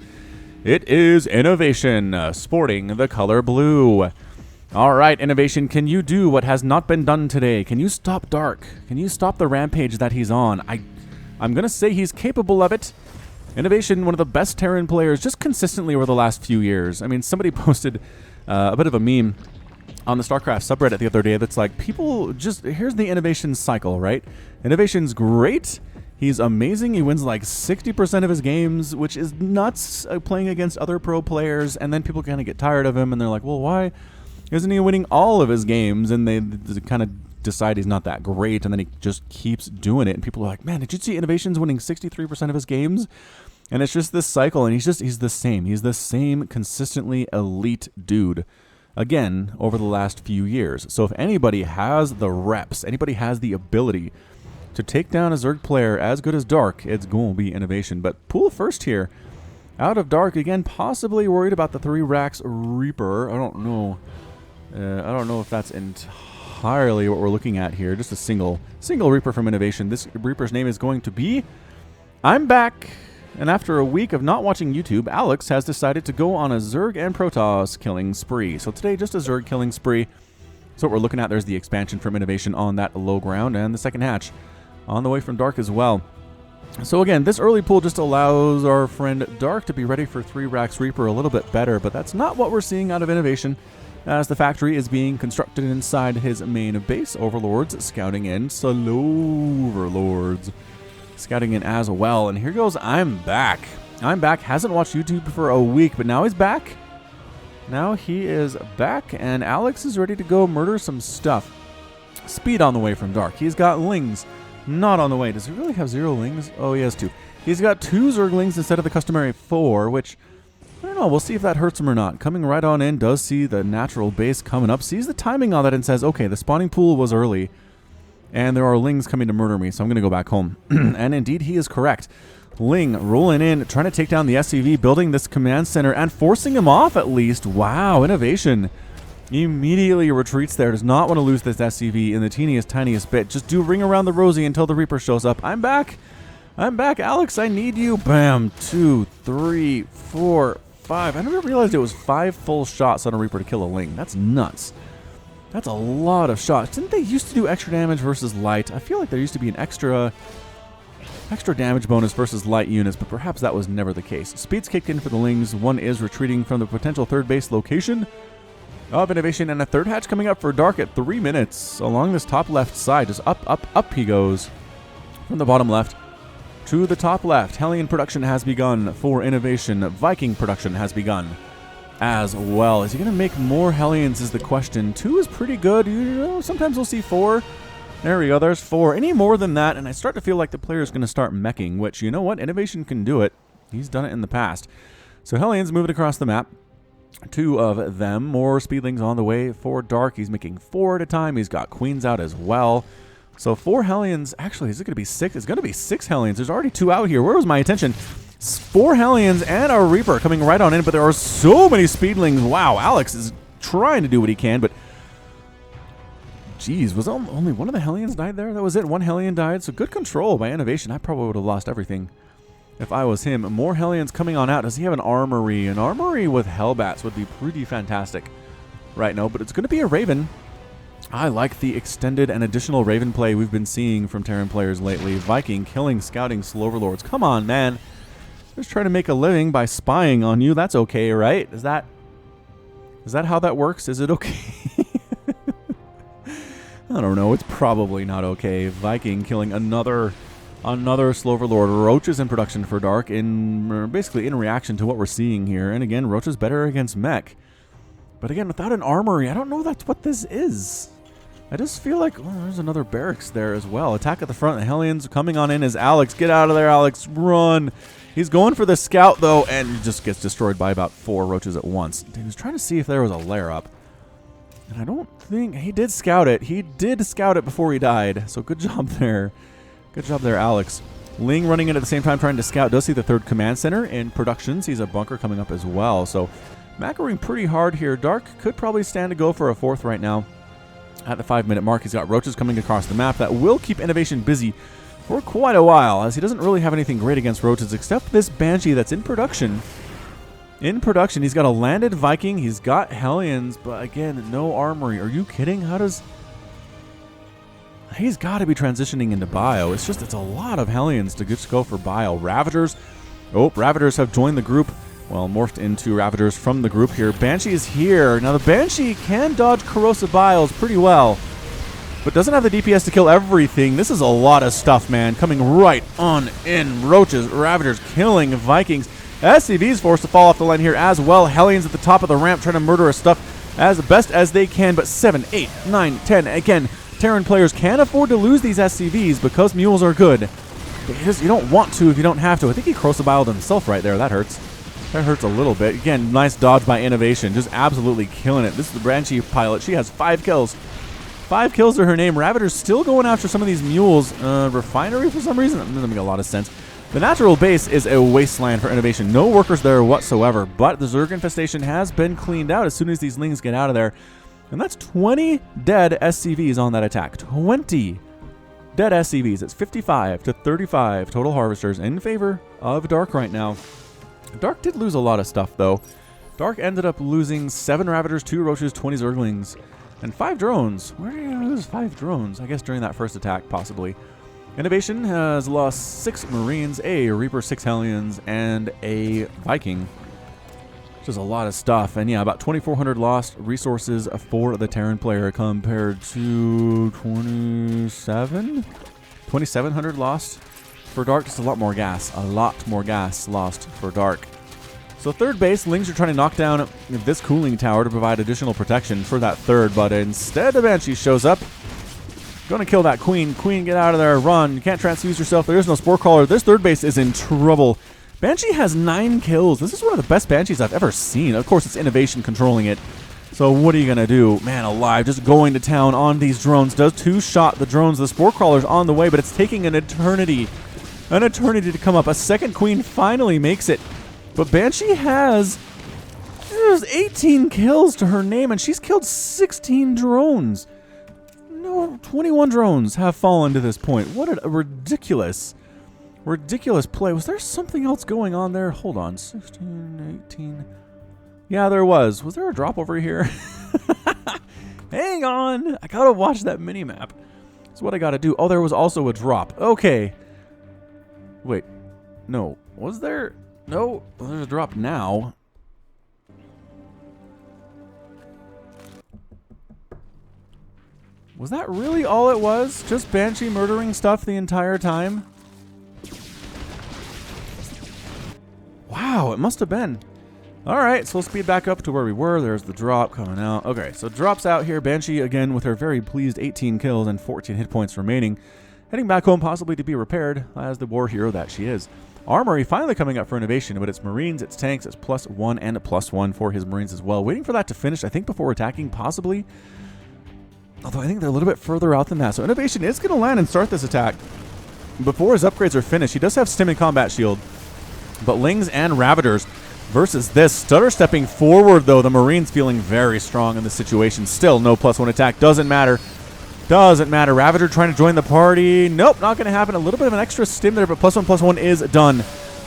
It is Innovation, sporting the color blue. All right, Innovation, can you do what has not been done today? Can you stop Dark? Can you stop the rampage that he's on? I'm going to say he's capable of it. Innovation, one of the best Terran players, just consistently over the last few years. I mean, somebody posted a bit of a meme on the StarCraft subreddit the other day that's like, people just, here's the Innovation cycle, right? Innovation's great. He's amazing. He wins like 60% of his games, which is nuts, playing against other pro players. And then people kind of get tired of him, and they're like, well, why isn't he winning all of his games? And they kind of decide he's not that great, and then he just keeps doing it. And people are like, man, did you see Innovation's winning 63% of his games? And it's just this cycle, and he's the same. He's the same consistently elite dude. again, over the last few years. So if anybody has the reps, anybody has the ability to take down a Zerg player as good as Dark, it's going to be Innovation. But Pool first here, out of Dark, again, possibly worried about the 3 racks Reaper. I don't know if that's entirely what we're looking at here. Just a single Reaper from Innovation. This Reaper's name is going to be I'm Back. And after a week of not watching YouTube, Alex has decided to go on a Zerg and Protoss killing spree. So today, just a Zerg killing spree. So what we're looking at, there's the expansion from Innovation on that low ground, and the second hatch on the way from Dark as well. So again, this early pool just allows our friend Dark to be ready for 3 racks Reaper a little bit better, but that's not what we're seeing out of Innovation, as the factory is being constructed inside his main base. Overlords scouting in, Overlords scouting in as well. And here goes I'm Back. I'm Back hasn't watched YouTube for a week, but now he's back. Now he is back, and Alex is ready to go murder some stuff. Speed on the way from Dark. He's got Lings not on the way. Does he really have 0 Lings? Oh, he has 2. He's got 2 Zerglings instead of the customary 4, which, I don't know, we'll see if that hurts him or not. Coming right on in, does see the natural base coming up, sees the timing on that and says, okay, the spawning pool was early, and there are Lings coming to murder me, so I'm going to go back home. And indeed, he is correct. Ling rolling in, trying to take down the SCV, building this command center, and forcing him off at least. Wow, Innovation immediately retreats there. Does not want to lose this SCV in the tiniest bit. Just do ring around the rosy until the Reaper shows up. I'm back. I'm back, Alex. I need you. Bam. 2, 3, 4, 5. I never realized it was 5 full shots on a Reaper to kill a Ling. That's nuts. That's a lot of shots. Didn't they used to do extra damage versus light? I feel like there used to be an extra damage bonus versus light units, but perhaps that was never the case. Speed's kicked in for the Lings. One is retreating from the potential third base location of Innovation, and a third hatch coming up for Dark at 3 minutes along this top left side. Just up he goes from the bottom left to the top left. Hellion production has begun for Innovation. Viking production has begun as well. Is he going to make more Hellions is the question. 2 is pretty good. You know, sometimes we'll see 4. There we go. There's 4. Any more than that, and I start to feel like the player is going to start meching, which, you know what? Innovation can do it. He's done it in the past. So Hellions moving across the map. 2 of them. More Speedlings on the way for Dark. He's making 4 at a time. He's got Queens out as well. So 4 Hellions. Actually, is it going to be 6? It's going to be 6 Hellions. There's already 2 out here. Where was my attention? 4 Hellions and a Reaper coming right on in, but there are so many Speedlings. Wow, Alex is trying to do what he can, but geez, was only one of the Hellions died there? That was it. 1 Hellion died, so good control by Innovation. I probably would have lost everything if I was him. More Hellions coming on out. Does he have an armory? An armory with Hellbats would be pretty fantastic right now, but it's going to be a Raven. I like the extended and additional Raven play we've been seeing from Terran players lately. Viking killing, scouting Overlords. Come on, man. Just trying to make a living by spying on you. That's okay, right? Is that how that works? Is it okay? I don't know. It's probably not okay. Viking killing another Overlord. Roach is in production for Dark, basically in reaction to what we're seeing here. And again, Roach is better against mech. But again, without an armory, I don't know that's what this is. I just feel like, oh, there's another barracks there as well. Attack at the front. The Hellions coming on in as Alex. Get out of there, Alex. Run. He's going for the scout, though, and just gets destroyed by about 4 roaches at once. He was trying to see if there was a lair up. And I don't think he did scout it. He did scout it before he died. So good job there. Good job there, Alex. Ling running in at the same time trying to scout. Does see the 3rd command center in production. Sees a bunker coming up as well. So macroing pretty hard here. Dark could probably stand to go for a 4th right now. At the 5-minute mark, he's got roaches coming across the map. That will keep Innovation busy for quite a while, as he doesn't really have anything great against roaches except this Banshee that's in production. In production, he's got a landed Viking. He's got Hellions, but again, no armory. Are you kidding? How does... He's got to be transitioning into Bio. It's a lot of Hellions to just go for Bio. Ravagers. Oh, Ravagers have joined the group. Well, morphed into Ravagers from the group here. Banshee is here. Now, the Banshee can dodge Corrosive Biles pretty well, but doesn't have the DPS to kill everything. This is a lot of stuff, man. Coming right on in. Roaches, Ravagers, killing Vikings. SCV's forced to fall off the line here as well. Hellions at the top of the ramp trying to murder his stuff as best as they can, but 7, 8, 9, 10. Again, Terran players can't afford to lose these SCVs because mules are good. You don't want to if you don't have to. I think he Corrosive Biled himself right there. That hurts. That hurts a little bit. Again, nice dodge by Innovation. Just absolutely killing it. This is the Banshee pilot. She has 5 kills. 5 kills to her name. Ravager's still going after some of these mules. Refinery for some reason? That doesn't make a lot of sense. The natural base is a wasteland for Innovation. No workers there whatsoever. But the Zerg infestation has been cleaned out as soon as these Lings get out of there. And that's 20 dead SCVs on that attack. 20 dead SCVs. It's 55 to 35 total harvesters in favor of Dark right now. Dark did lose a lot of stuff, though. Dark ended up losing 7 Ravagers, 2 Roaches, 20 Zerglings, and 5 drones. Where did you lose 5 drones? I guess during that first attack, possibly. Innovation has lost 6 Marines, a Reaper, 6 Hellions, and a Viking. Which is a lot of stuff. And yeah, about 2,400 lost resources for the Terran player compared to 2,700 lost for Dark. Just a lot more gas. A lot more gas lost for Dark. So third base, Lings are trying to knock down this cooling tower to provide additional protection for that third, but instead the Banshee shows up. Gonna kill that Queen. Queen, get out of there. Run. You can't transfuse yourself. There is no Spore Crawler. This third base is in trouble. Banshee has 9 kills. This is one of the best Banshees I've ever seen. Of course, it's Innovation controlling it. So what are you going to do? Man alive, just going to town on these drones. Does 2-shot the drones. The Spore Crawler's on the way, but it's taking an eternity. An eternity to come up. A second Queen finally makes it. But Banshee has 18 kills to her name, and she's killed 16 drones. No, 21 drones have fallen to this point. What a ridiculous play. Was there something else going on there? Hold on. 16, 18. Yeah, there was. Was there a drop over here? Hang on. I gotta watch that mini-map. That's what I gotta do. Oh, there was also a drop. Okay. Wait. No. Was there? No. Well, there's a drop now. Was that really all it was? Just Banshee murdering stuff the entire time? Wow, it must have been. Alright, so we'll speed back up to where we were. There's the drop coming out. Okay, so drops out here. Banshee, again, with her very pleased 18 kills and 14 hit points remaining. Heading back home, possibly to be repaired, as the war hero that she is. Armory finally coming up for Innovation, but it's Marines, it's Tanks, it's +1 and a +1 for his Marines as well. Waiting for that to finish, I think, before attacking, possibly. Although I think they're a little bit further out than that. So Innovation is going to land and start this attack. Before his upgrades are finished, he does have Stim and Combat Shield. But Lings and Ravagers versus this. Stutter stepping forward, though. The Marines feeling very strong in this situation. Still no +1 attack. Doesn't matter. Doesn't matter. Ravager trying to join the party. Nope, not going to happen. A little bit of an extra stim there, but +1/+1 is done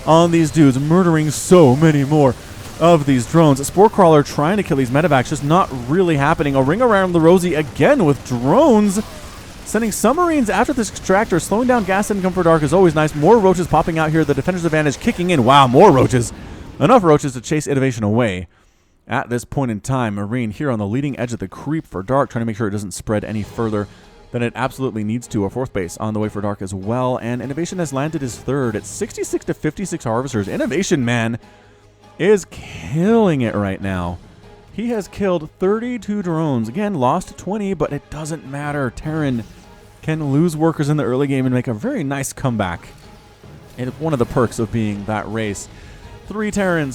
on these dudes. Murdering so many more of these drones. A Spore Crawler trying to kill these medevacs, just not really happening. A ring around the Rosie again with drones. Sending submarines after this extractor. Slowing down gas income for Dark is always nice. More Roaches popping out here. The Defender's Advantage kicking in. Wow, more Roaches. Enough Roaches to chase Innovation away. At this point in time, Marine here on the leading edge of the creep for Dark, trying to make sure it doesn't spread any further than it absolutely needs to. A fourth base on the way for Dark as well. And Innovation has landed his third. It's 66 to 56 harvesters. Innovation, man, is killing it right now. He has killed 32 drones. Again, lost 20, but it doesn't matter. Terran can lose workers in the early game and make a very nice comeback. It's one of the perks of being that race. 3 infested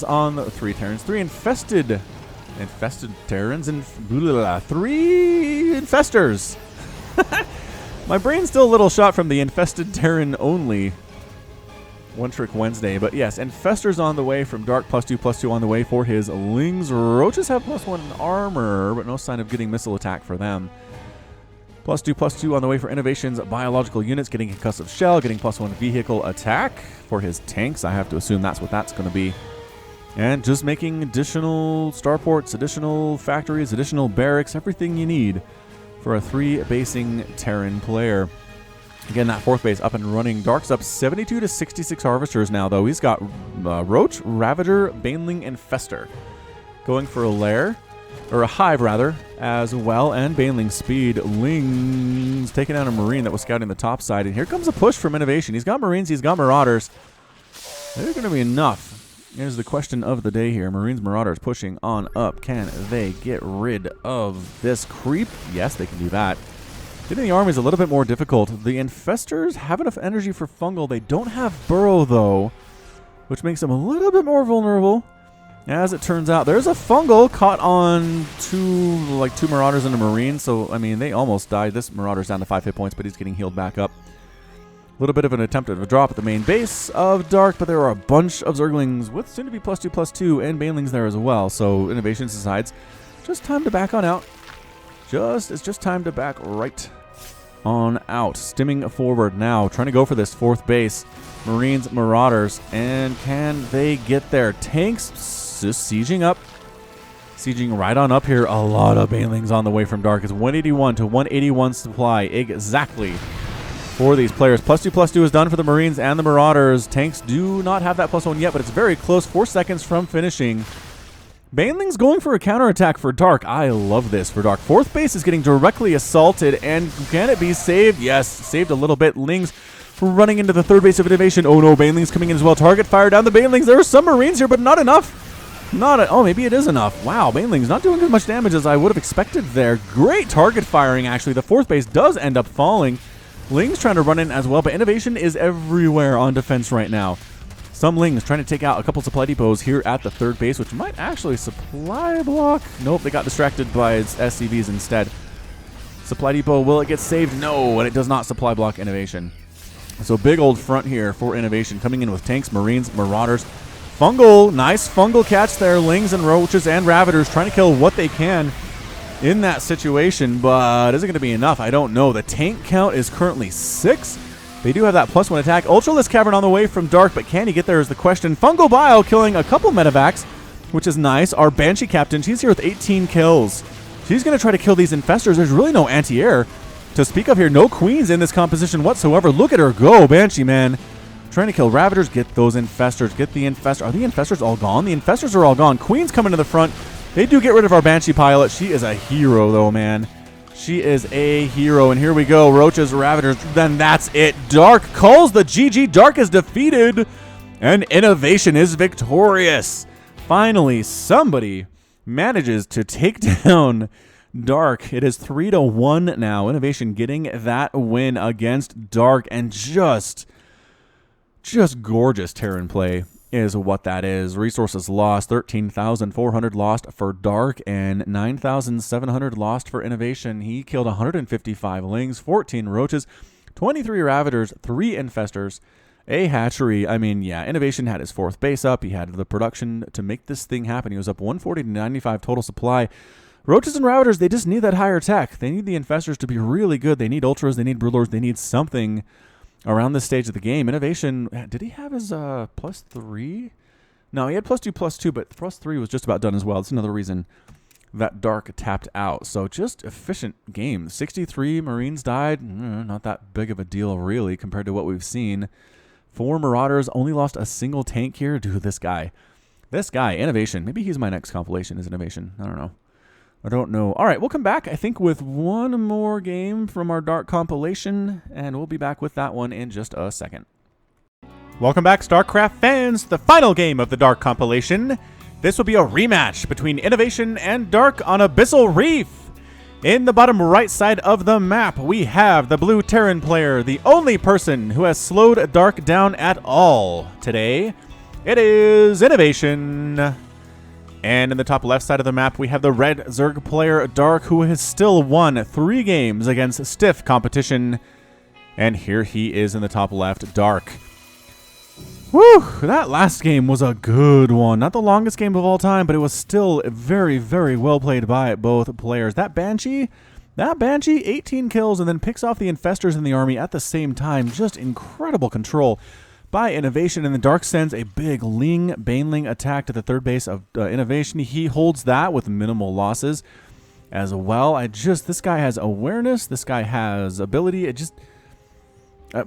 Terrans and 3 infestors. My brain's still a little shot from the infested Terran only One Trick Wednesday. But yes, Infestor's on the way from Dark. +2/+2 on the way for his Lings. Roaches have +1 armor, but no sign of getting missile attack for them. +2/+2 on the way for Innovation's biological units, getting concussive shell, getting +1 vehicle attack for his tanks. I have to assume that's what that's going to be. And just making additional starports, additional factories, additional barracks, everything you need for a 3-basing Terran player. Again, that fourth base up and running. Dark's up 72 to 66 harvesters now, though. He's got Roach, Ravager, Baneling, and Fester going for a lair, or a hive rather, as well, and Baneling speed. Lings taking out a Marine that was scouting the top side, and here comes a push from Innovation. He's got Marines, he's got Marauders. They're going to be enough. Here's the question of the day here. Marines, Marauders pushing on up. Can they get rid of this creep? Yes, they can do that. Getting the army is a little bit more difficult. The Infestors have enough energy for Fungal. They don't have Burrow, though, which makes them a little bit more vulnerable. As it turns out, there's a fungal caught on two Marauders and a Marine. So, I mean, they almost died. This Marauder's down to 5 hit points, but he's getting healed back up. A little bit of an attempt at a drop at the main base of Dark, but there are a bunch of Zerglings with soon-to-be +2/+2 and Banelings there as well. So, Innovation decides just time to back on out. It's just time to back right on out. Stimming forward now, trying to go for this 4th base. Marines, Marauders, and can they get there? Tanks just sieging up. Sieging right on up here. A lot of Banelings on the way from Dark. It's 181 to 181 supply exactly for these players. +2/+2 is done for the Marines and the Marauders. Tanks do not have that +1 yet, but it's very close. 4 seconds from finishing. Banelings going for a counterattack for Dark. I love this for Dark. 4th base is getting directly assaulted, and can it be saved? Yes, saved a little bit. Lings running into the 3rd base of Innovation. Oh no, Banelings coming in as well. Target fire down the Banelings. There are some Marines here, but not enough. Oh, maybe it is enough. Wow, Banelings not doing as much damage as I would have expected there. Great target firing, actually. The 4th base does end up falling. Lings trying to run in as well, but Innovation is everywhere on defense right now. Some Lings trying to take out a couple supply depots here at the 3rd base, which might actually supply block. Nope, they got distracted by its SCVs instead. Supply depot, will it get saved? No, and it does not supply block Innovation. So big old front here for Innovation, coming in with tanks, Marines, Marauders. Fungal, nice fungal catch there. Lings and Roaches and Ravagers trying to kill what they can in that situation, but is it going to be enough? I don't know. The tank count is currently 6. They do have that +1 attack. Ultralisk Cavern on the way from Dark, but can he get there is the question. Fungal Bile killing a couple medevacs, which is nice. Our Banshee Captain, she's here with 18 kills. She's going to try to kill these Infestors. There's really no anti-air to speak of here. No Queens in this composition whatsoever. Look at her go, Banshee, man. Trying to kill Ravagers. Get those Infestors. Get the Infestors. Are the Infestors all gone? The Infestors are all gone. Queens coming to the front. They do get rid of our Banshee pilot. She is a hero, though, man. She is a hero. And here we go. Roaches, Ravagers. Then that's it. Dark calls the GG. Dark is defeated. And Innovation is victorious. Finally, somebody manages to take down Dark. It is 3-1 now. Innovation getting that win against Dark. And just gorgeous Terran play is what that is. Resources lost, 13,400 lost for Dark and 9,700 lost for Innovation. He killed 155 Lings, 14 Roaches, 23 Ravagers, 3 Infestors, a hatchery. I mean, yeah, Innovation had his 4th base up. He had the production to make this thing happen. He was up 140 to 95 total supply. Roaches and Ravagers, they just need that higher tech. They need the Infestors to be really good. They need Ultras, they need Broodlords, they need something around this stage of the game. Innovation, did he have his +3? No, he had +2/+2, but +3 was just about done as well. That's another reason that Dark tapped out. So just efficient game. 63 Marines died. Not that big of a deal, really, compared to what we've seen. 4 Marauders, only lost a single tank here. Dude, this guy, Innovation. Maybe he's my next compilation is Innovation. I don't know. All right, we'll come back, I think, with one more game from our Dark compilation, and we'll be back with that one in just a second. Welcome back, StarCraft fans, to the final game of the Dark compilation. This will be a rematch between Innovation and Dark on Abyssal Reef. In the bottom right side of the map, we have the blue Terran player, the only person who has slowed Dark down at all today. It is Innovation. And in the top left side of the map, we have the red Zerg player, Dark, who has still won 3 games against stiff competition. And here he is in the top left, Dark. Whew, that last game was a good one. Not the longest game of all time, but it was still very, very well played by both players. That Banshee, 18 kills and then picks off the Infestors in the army at the same time. Just incredible control by Innovation, and the Dark sends a big Baneling attack to the 3rd base of Innovation. He holds that with minimal losses as well. This guy has awareness. This guy has ability.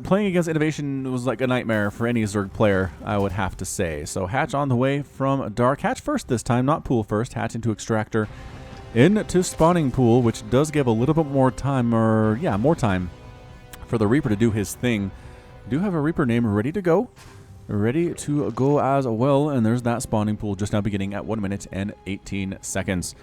Playing against Innovation was like a nightmare for any Zerg player, I would have to say. So Hatch on the way from Dark. Hatch first this time, not Pool first. Hatch into Extractor, into Spawning Pool, which does give a little bit more time, more time for the Reaper to do his thing. Do have a Reaper name ready to go as well, and there's that Spawning Pool just now beginning at 1 minute and 18 seconds.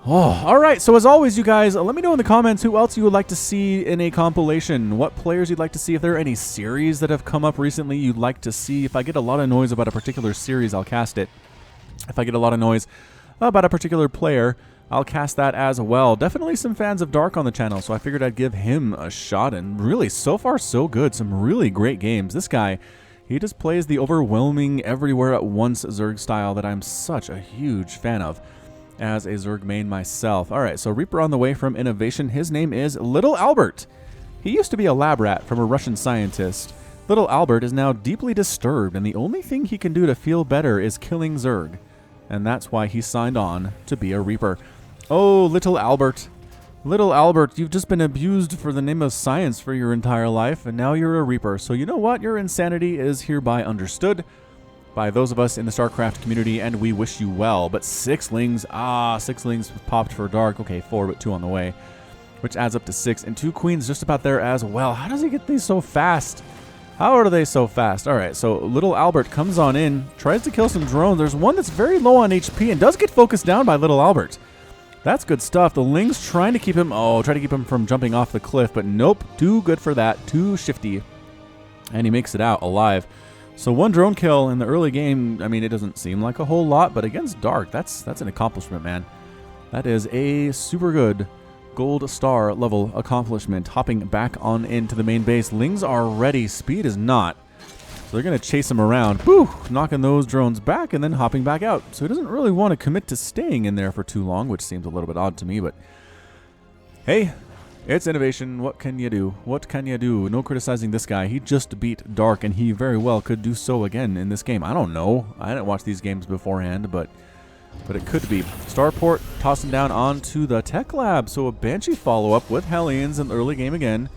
Oh, all right. So as always, you guys, let me know in the comments who else you would like to see in a compilation, what players you'd like to see, if there are any series that have come up recently you'd like to see. If I get a lot of noise about a particular series, I'll cast it. If I get a lot of noise about a particular player, I'll cast that as well. Definitely some fans of Dark on the channel, so I figured I'd give him a shot, and really, so far, so good. Some really great games. This guy, he just plays the overwhelming everywhere at once Zerg style that I'm such a huge fan of as a Zerg main myself. All right, so Reaper on the way from Innovation. His name is Little Albert. He used to be a lab rat from a Russian scientist. Little Albert is now deeply disturbed, and the only thing he can do to feel better is killing Zerg. And that's why he signed on to be a Reaper. Oh, Little Albert. Little Albert, you've just been abused for the name of science for your entire life, and now you're a Reaper. So you know what? Your insanity is hereby understood by those of us in the StarCraft community, and we wish you well. But 6 lings, 6 lings popped for Dark. Okay, 4, but 2 on the way, which adds up to 6. And 2 queens just about there as well. How does he get these so fast? How are they so fast? All right, so Little Albert comes on in, tries to kill some drones. There's one that's very low on HP and does get focused down by Little Albert. That's good stuff. The Ling's trying to keep him, try to keep him from jumping off the cliff, but nope, too good for that, too shifty. And he makes it out alive. So 1 drone kill in the early game, I mean, it doesn't seem like a whole lot, but against Dark, that's an accomplishment, man. That is a super good gold star level accomplishment. Hopping back on into the main base. Lings are ready. Speed is not. So they're going to chase him around. Woo! Knocking those drones back and then hopping back out. So he doesn't really want to commit to staying in there for too long, which seems a little bit odd to me, but hey, it's Innovation. What can you do? What can you do? No criticizing this guy. He just beat Dark, and he very well could do so again in this game. I don't know. I didn't watch these games beforehand, but it could be. Starport tossing down onto the Tech Lab. So a Banshee follow-up with Hellions in the early game again.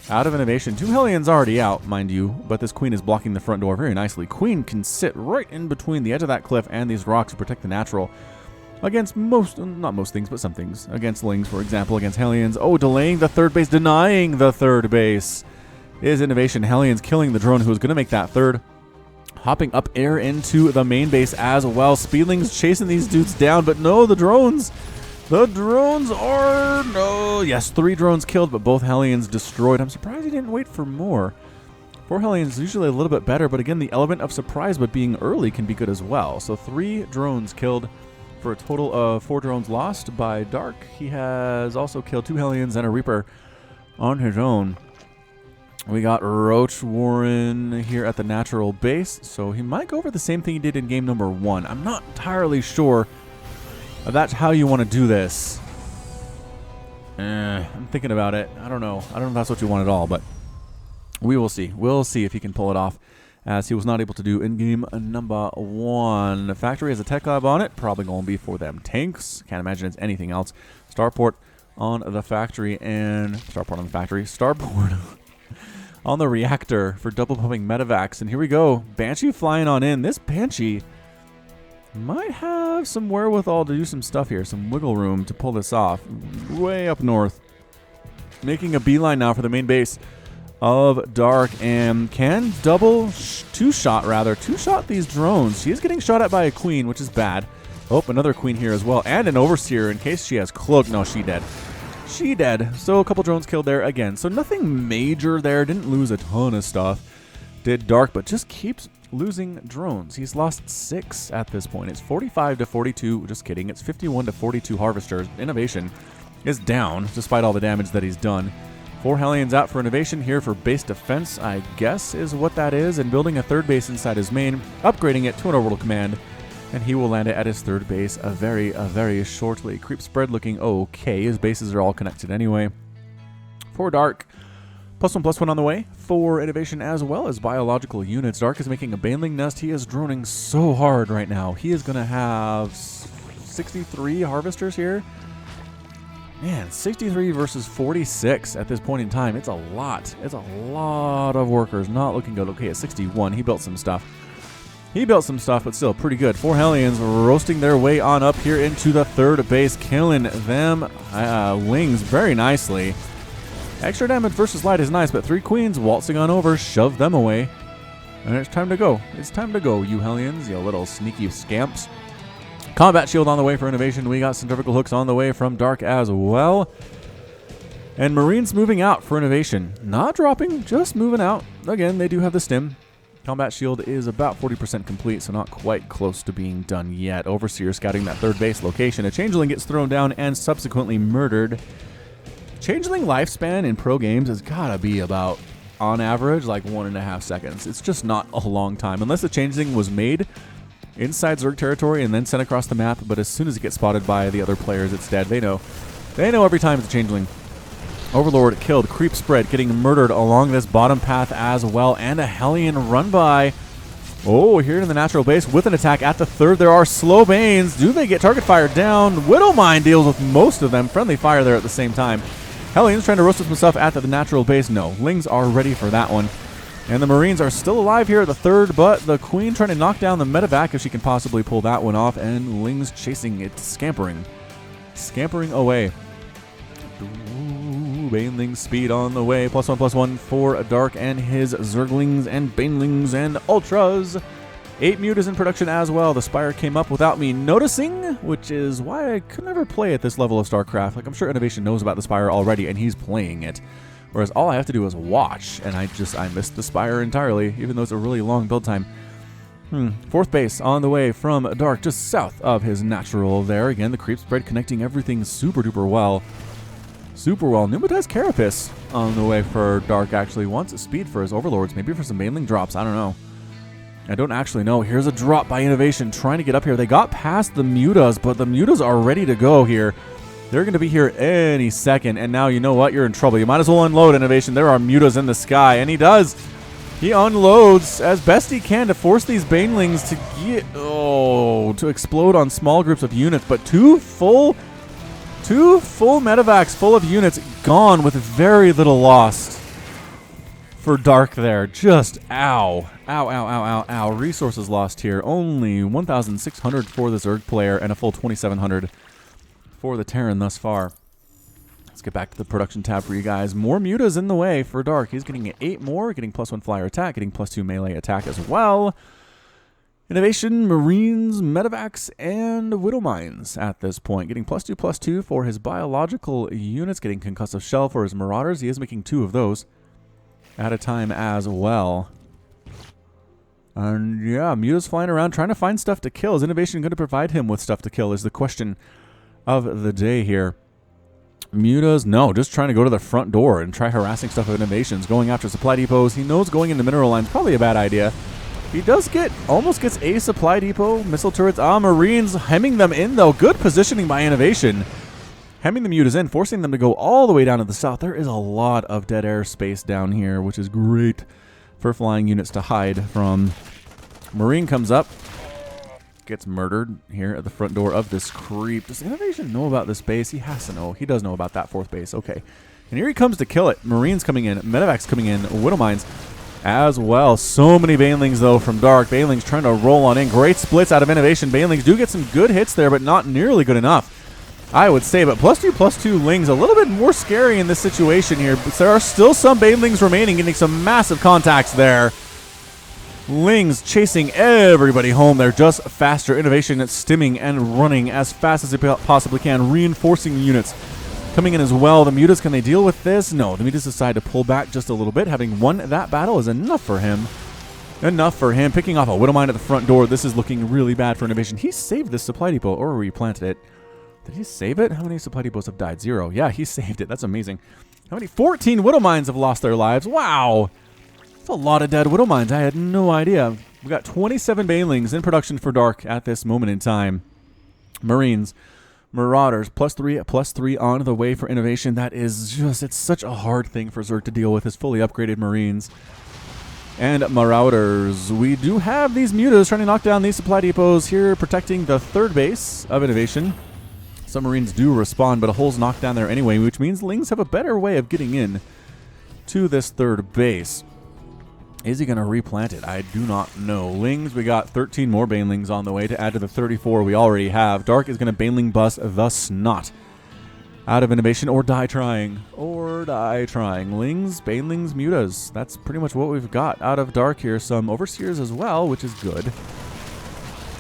Out of Innovation. 2 Hellions already out, mind you, but this Queen is blocking the front door very nicely. Queen can sit right in between the edge of that cliff and these rocks to protect the natural against not most things, but some things. Against Lings, for example, against Hellions. Oh, delaying the 3rd base, denying the 3rd base is Innovation. Hellions killing the drone who is going to make that 3rd. Hopping up air into the main base as well. Speedlings chasing these dudes down, but no, the drones. The drones are... No. Yes, 3 drones killed, but both Hellions destroyed. I'm surprised he didn't wait for more. 4 Hellions is usually a little bit better, but again, the element of surprise, but being early can be good as well. So 3 drones killed for a total of 4 drones lost by Dark. He has also killed 2 Hellions and a Reaper on his own. We got Roach Warren here at the natural base, so he might go for the same thing he did in game number 1. I'm not entirely sure if that's how you want to do this. I'm thinking about it. I don't know. I don't know if that's what you want at all, but we will see. We'll see if he can pull it off, as he was not able to do in game number 1. The factory has a tech lab on it. Probably going to be for them tanks. Can't imagine it's anything else. Starport on the factory and... Starport on the factory. Starport on the reactor for double pumping medevacs. And here we go. Banshee flying on in. This Banshee might have some wherewithal to do some stuff here. Some wiggle room to pull this off. Way up north. Making a beeline now for the main base of Dark, and can two-shot these drones. She is getting shot at by a Queen, which is bad. Oh, another Queen here as well, and an Overseer in case she has Cloak. No, she dead. She dead. So a couple drones killed there again. So nothing major there. Didn't lose a ton of stuff. Did Dark, but just keeps losing drones. He's lost 6 at this point. It's 45 to 42. Just kidding. It's 51 to 42 Harvesters. Innovation is down, despite all the damage that he's done. 4 Hellions out for Innovation here for base defense, I guess is what that is, and building a 3rd base inside his main, upgrading it to an orbital command, and he will land it at his 3rd base very shortly. Creep spread looking okay. His bases are all connected anyway. For Dark, +1/+1 on the way for Innovation as well as biological units. Dark is making a Baneling nest. He is droning so hard right now. He is going to have 63 Harvesters here. Man, 63 versus 46 at this point in time. It's a lot. It's a lot of workers. Not looking good. Okay, at 61, he built some stuff. But still pretty good. 4 Hellions roasting their way on up here into the 3rd base, killing them Lings very nicely. Extra damage versus light is nice, but 3 Queens waltzing on over, shove them away. And it's time to go. It's time to go, you Hellions, you little sneaky scamps. Combat shield on the way for Innovation. We got centrifugal hooks on the way from Dark as well. And Marines moving out for Innovation. Not dropping, just moving out. Again, they do have the stim. Combat shield is about 40% complete, so not quite close to being done yet. Overseer scouting that third base location. A Changeling gets thrown down and subsequently murdered. Changeling lifespan in pro games has gotta be about, on average, like 1.5 seconds. It's just not a long time, unless the Changeling was made inside Zerg territory and then sent across the map, but as soon as it gets spotted by the other players, it's dead. They know every time it's a Changeling. Overlord killed, creep spread, getting murdered along this bottom path as well, and a Hellion run by. Oh, here in the natural base with an attack at the third. There are slow Banes. Do they get target fire down? Widowmine deals with most of them. Friendly fire there at the same time. Hellion's trying to roast himself at the natural base. No, Lings are ready for that one. And the Marines are still alive here at the third, but the Queen trying to knock down the medevac if she can possibly pull that one off, and Lings chasing it, scampering away. Baneling speed on the way. +1/+1 for Dark and his Zerglings and Banelings and Ultras. 8 mutas in production as well. The Spire came up without me noticing, which is why I could never play at this level of StarCraft. Like, I'm sure Innovation knows about the Spire already, and he's playing it. Whereas all I have to do is watch, and I missed the Spire entirely, even though it's a really long build time. Fourth base on the way from Dark, just south of his natural there. Again, the creep spread connecting everything super duper well. Pneumatized Carapace on the way for Dark. Actually wants a speed for his Overlords, maybe for some Baneling drops. I don't know. I don't actually know. Here's a drop by Innovation trying to get up here. They got past the mutas, but the mutas are ready to go here. They're going to be here any second, and now you know what? You're in trouble. You might as well unload, Innovation. There are mutas in the sky, and he does. He unloads as best he can to force these Banelings to explode on small groups of units, but two full medevacs full of units gone with very little lost for Dark there. Just ow. Resources lost here. Only 1,600 for the Zerg player and a full 2,700 for the Terran thus far. Let's get back to the production tab for you guys. More mutas in the way for Dark. He's getting 8 more, getting +1 flyer attack, getting +2 melee attack as well. Innovation, Marines, Medevacs, and Widowmines at this point. Getting +2/+2 for his biological units. Getting Concussive Shell for his Marauders. He is making 2 of those at a time as well. And yeah, Muta's flying around trying to find stuff to kill. Is Innovation going to provide him with stuff to kill is the question of the day here. Mutas, no, just trying to go to the front door and try harassing stuff of Innovations. Going after supply depots. He knows going into mineral lines probably a bad idea. He does almost gets a supply depot. Missile turrets. Marines hemming them in, though. Good positioning by Innovation. Hemming the mutas in, forcing them to go all the way down to the south. There is a lot of dead air space down here, which is great for flying units to hide from. Marine comes up. Gets murdered here at the front door of this creep. Does Innovation know about this base? He has to know. He does know about that 4th base. Okay. And here he comes to kill it. Marines coming in. Medevacs coming in. Widowmines as well. So many Banelings, though, from Dark. Banelings trying to roll on in. Great splits out of Innovation. Banelings do get some good hits there, but not nearly good enough, I would say. But +2/+2 Lings, a little bit more scary in this situation here. But there are still some Banelings remaining, getting some massive contacts there. Lings chasing everybody home. They're just faster. Innovation at stimming and running as fast as they possibly can. Reinforcing units coming in as well. The mutas, can they deal with this? No, the mutas decide to pull back just a little bit. Having won that battle is enough for him. Picking off a Widowmine at the front door. This is looking really bad for Innovation. He saved this supply depot or replanted it. Did he save it? How many supply depots have died? 0. Yeah, he saved it. That's amazing. How many? 14 Widowmines have lost their lives. Wow. That's a lot of dead Widowmines. I had no idea. We got 27 Banelings in production for Dark at this moment in time. Marines, Marauders, +3/+3 on the way for Innovation. That is just, it's such a hard thing for Zerg to deal with, his fully upgraded Marines. And Marauders. We do have these mutas trying to knock down these supply depots here, protecting the 3rd base of Innovation. Some Marines do respawn, but a hole's knocked down there anyway, which means Lings have a better way of getting in to this 3rd base. Is he going to replant it? I do not know. Lings, we got 13 more Banelings on the way to add to the 34 we already have. Dark is going to Baneling bust the snot out of Innovation, or die trying. Lings, Banelings, mutas. That's pretty much what we've got out of Dark here. Some Overseers as well, which is good.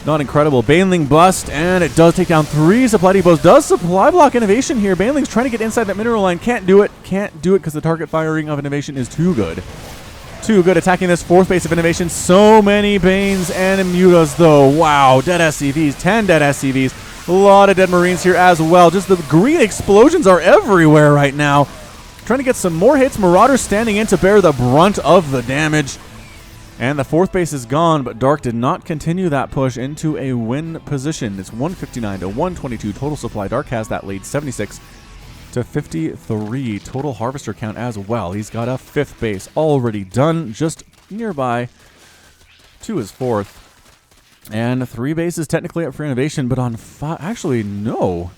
Not incredible. Baneling bust, and it does take down 3 supply depots. Does supply block Innovation here. Baneling's trying to get inside that mineral line. Can't do it. Can't do it because the target firing of Innovation is too good. Too good attacking this fourth base of Innovation. So many Banes and Mutas, though. Wow, dead SCVs, 10 dead SCVs. A lot of dead Marines here as well. Just the green explosions are everywhere right now. Trying to get some more hits. Marauders standing in to bear the brunt of the damage. And the fourth base is gone, but Dark did not continue that push into a win position. It's 159 to 122 total supply. Dark has that lead, 76 to 53 total harvester count as well. He's got a fifth base already done, just nearby to his fourth. And 3 bases technically up for innovation, but on 5, actually no.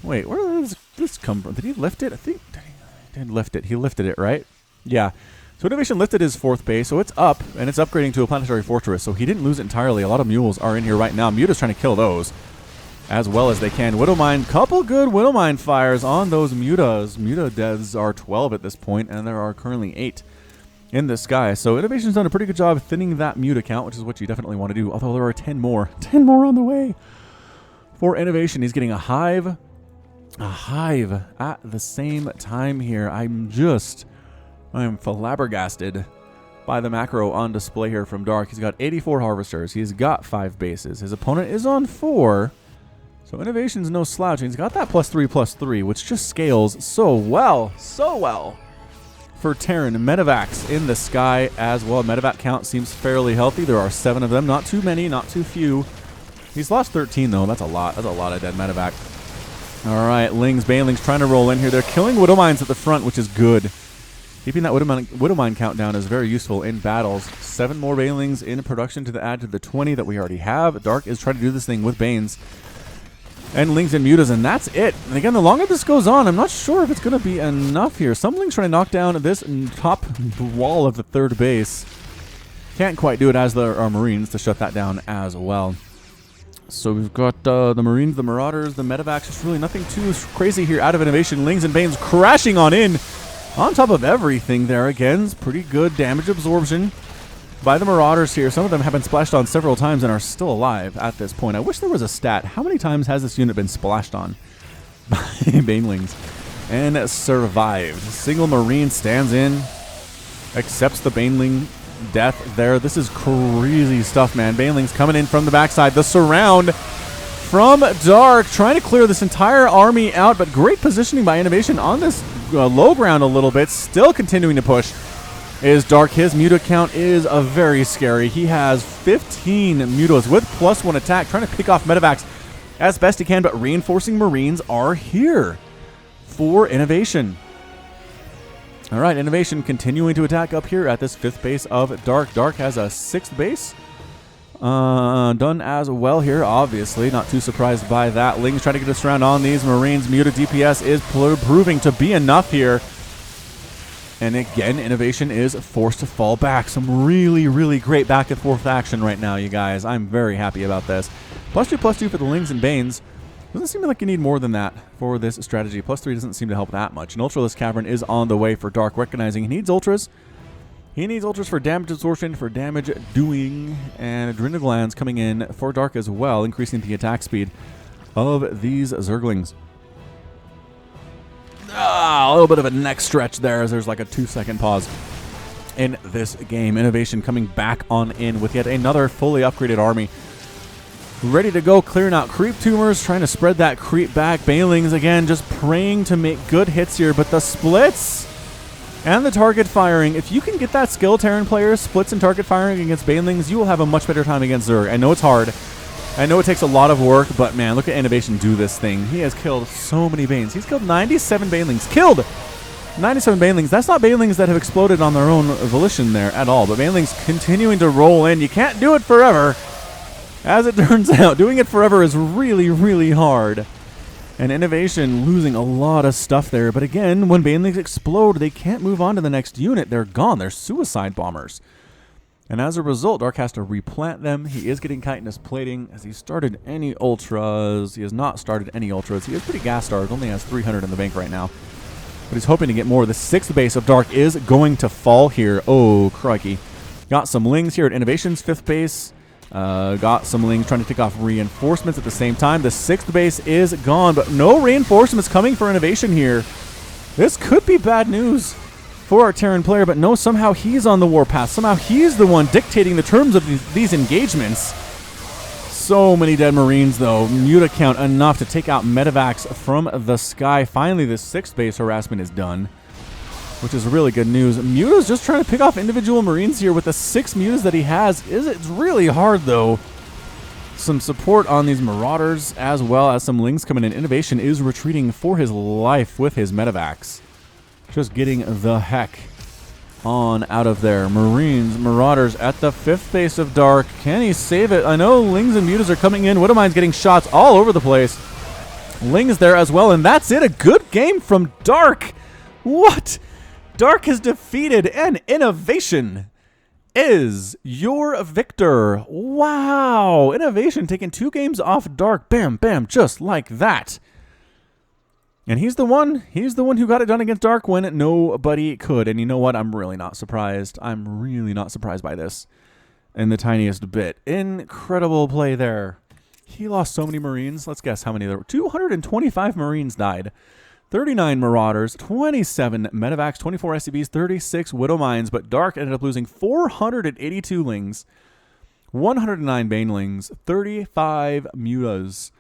Wait, where does this come from? Did he lift it? I think he did lift it. He lifted it, right? Yeah. So Innovation lifted his fourth base, so it's up, and it's upgrading to a planetary fortress, so he didn't lose it entirely. A lot of mules are in here right now. Muta's trying to kill those as well as they can. Widowmine, couple good Widowmine fires on those Mutas. Muta deaths are 12 at this point, and there are currently 8 in the sky. So Innovation's done a pretty good job thinning that Muta count, which is what you definitely want to do, although there are 10 more. 10 more on the way for Innovation. He's getting a hive at the same time here. I'm flabbergasted by the macro on display here from Dark. He's got 84 harvesters. He's got 5 bases. His opponent is on 4. So Innovation's no slouch. He's got that +3/+3, which just scales so well for Terran. Medivacs in the sky as well. Medivac count seems fairly healthy. There are 7 of them. Not too many, not too few. He's lost 13, though. That's a lot. That's a lot of dead Medivac. All right, Banelings trying to roll in here. They're killing Widowmines at the front, which is good. Keeping that Widowmine count down is very useful in battles. 7 more Banelings in production to add to the 20 that we already have. Dark is trying to do this thing with Banes and Lings and Mutas, and that's it. And again, the longer this goes on, I'm not sure if it's going to be enough here. Some Lings trying to knock down this top wall of the third base. Can't quite do it, as there are Marines to shut that down as well. So we've got the Marines, the Marauders, the Medivacs. Just really nothing too crazy here out of Innovation. Lings and Banes crashing on in. On top of everything there again. Pretty good damage absorption by the Marauders here. Some of them have been splashed on several times and are still alive at this point. I wish there was a stat. How many times has this unit been splashed on by Banelings and survived? Single Marine stands in, accepts the Baneling death there. This is crazy stuff, man. Banelings coming in from the backside. The surround from Dark, trying to clear this entire army out, but great positioning by Innovation on this low ground a little bit. Still continuing to push is Dark. His Muta count is very scary. He has 15 Mutas with +1 attack, trying to pick off Medivacs as best he can, but reinforcing Marines are here for Innovation. All right, Innovation continuing to attack up here at this 5th base of Dark. Dark has a 6th base done as well here, obviously. Not too surprised by that. Ling's trying to get us around on these Marines. Muta DPS is proving to be enough here. And again, Innovation is forced to fall back. Some really, really great back and forth action right now, you guys. I'm very happy about this. +2/+2 for the Lings and Banes. Doesn't seem like you need more than that for this strategy. +3 doesn't seem to help that much. An Ultraless Cavern is on the way for Dark, recognizing he needs Ultras. He needs Ultras for damage absorption, for damage doing, and Adrenal Glands coming in for Dark as well, increasing the attack speed of these Zerglings. A little bit of a neck stretch there, as there's like a 2-second pause in this game. Innovation coming back on in with yet another fully upgraded army. Ready to go, clearing out creep tumors, trying to spread that creep back. Banelings, again, just praying to make good hits here, but the splits and the target firing, if you can get that skill, Terran players, splits and target firing against Banelings, you will have a much better time against Zerg. I know it's hard. I know it takes a lot of work, but man, look at Innovation do this thing. He has killed so many Banes. He's killed 97 Banelings. Killed 97 Banelings. That's not Banelings that have exploded on their own volition there at all, but Banelings continuing to roll in. You can't do it forever. As it turns out, doing it forever is really, really hard. And Innovation losing a lot of stuff there. But again, when Banelings explode, they can't move on to the next unit. They're gone. They're suicide bombers. And as a result, Dark has to replant them. He is getting chitinous plating. Has he started any Ultras? He has not started any Ultras. He is pretty gas-starved. Only has 300 in the bank right now. But he's hoping to get more. The 6th base of Dark is going to fall here. Oh, crikey. Got some Lings here at Innovation's 5th base. Got some Lings trying to take off reinforcements at the same time. The 6th base is gone, but no reinforcements coming for Innovation here. This could be bad news
for our Terran player, but no, somehow he's on the warpath. Somehow he's the one dictating the terms of these engagements. So many dead Marines, though. Muta count enough to take out medevacs from the sky. Finally, the 6th base harassment is done, which is really good news. Muta's just trying to pick off individual Marines here with the 6 Mutas that he has. It's really hard, though. Some support on these Marauders, as well as some Lings coming in. Innovation is retreating for his life with his medevacs. Just getting the heck on out of there. Marines, Marauders at the 5th base of Dark. Can he save it? I know Lings and Mutas are coming in. Widowmine's getting shots all over the place. Lings there as well, and that's it. A good game from Dark. What? Dark has defeated, and Innovation is your victor. Wow. Innovation taking 2 games off Dark. Bam, bam, just like that. And he's the one who got it done against Dark when nobody could. And you know what? I'm really not surprised. I'm really not surprised by this in the tiniest bit. Incredible play there. He lost so many Marines. Let's guess how many there were. 225 Marines died. 39 Marauders, 27 Medevacs, 24 SCVs, 36 Widowmines. But Dark ended up losing 482 Lings, 109 Banelings, 35 Mutas,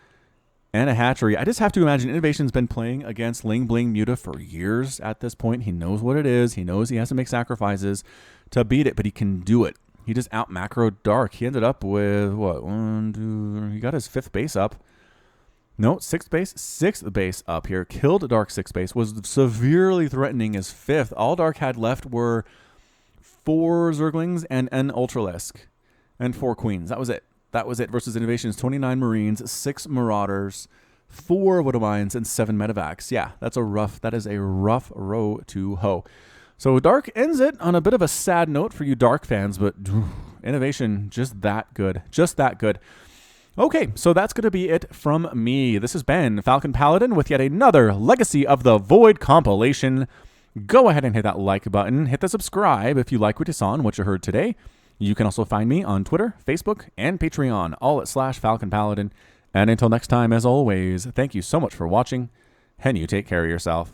and a hatchery. I just have to imagine Innovation's been playing against Ling Bling Muta for years at this point. He knows what it is. He knows he has to make sacrifices to beat it, but he can do it. He just out macroed Dark. He ended up with, what, 1, 2, he got his 5th base up. No, 6th base, 6th base up here. Killed Dark 6th base, was severely threatening his 5th. All Dark had left were 4 Zerglings and an Ultralisk and 4 Queens. That was it. That was it versus Innovation's 29 Marines, 6 Marauders, 4 Widowmines, and 7 Medevacs. Yeah, that is a rough row to hoe. So Dark ends it on a bit of a sad note for you Dark fans, but Innovation, just that good. Just that good. Okay, so that's going to be it from me. This has been Falcon Paladin with yet another Legacy of the Void compilation. Go ahead and hit that like button. Hit the subscribe if you like what you saw and what you heard today. You can also find me on Twitter, Facebook, and Patreon, all at /Falcon Paladin. And until next time, as always, thank you so much for watching, and you take care of yourself.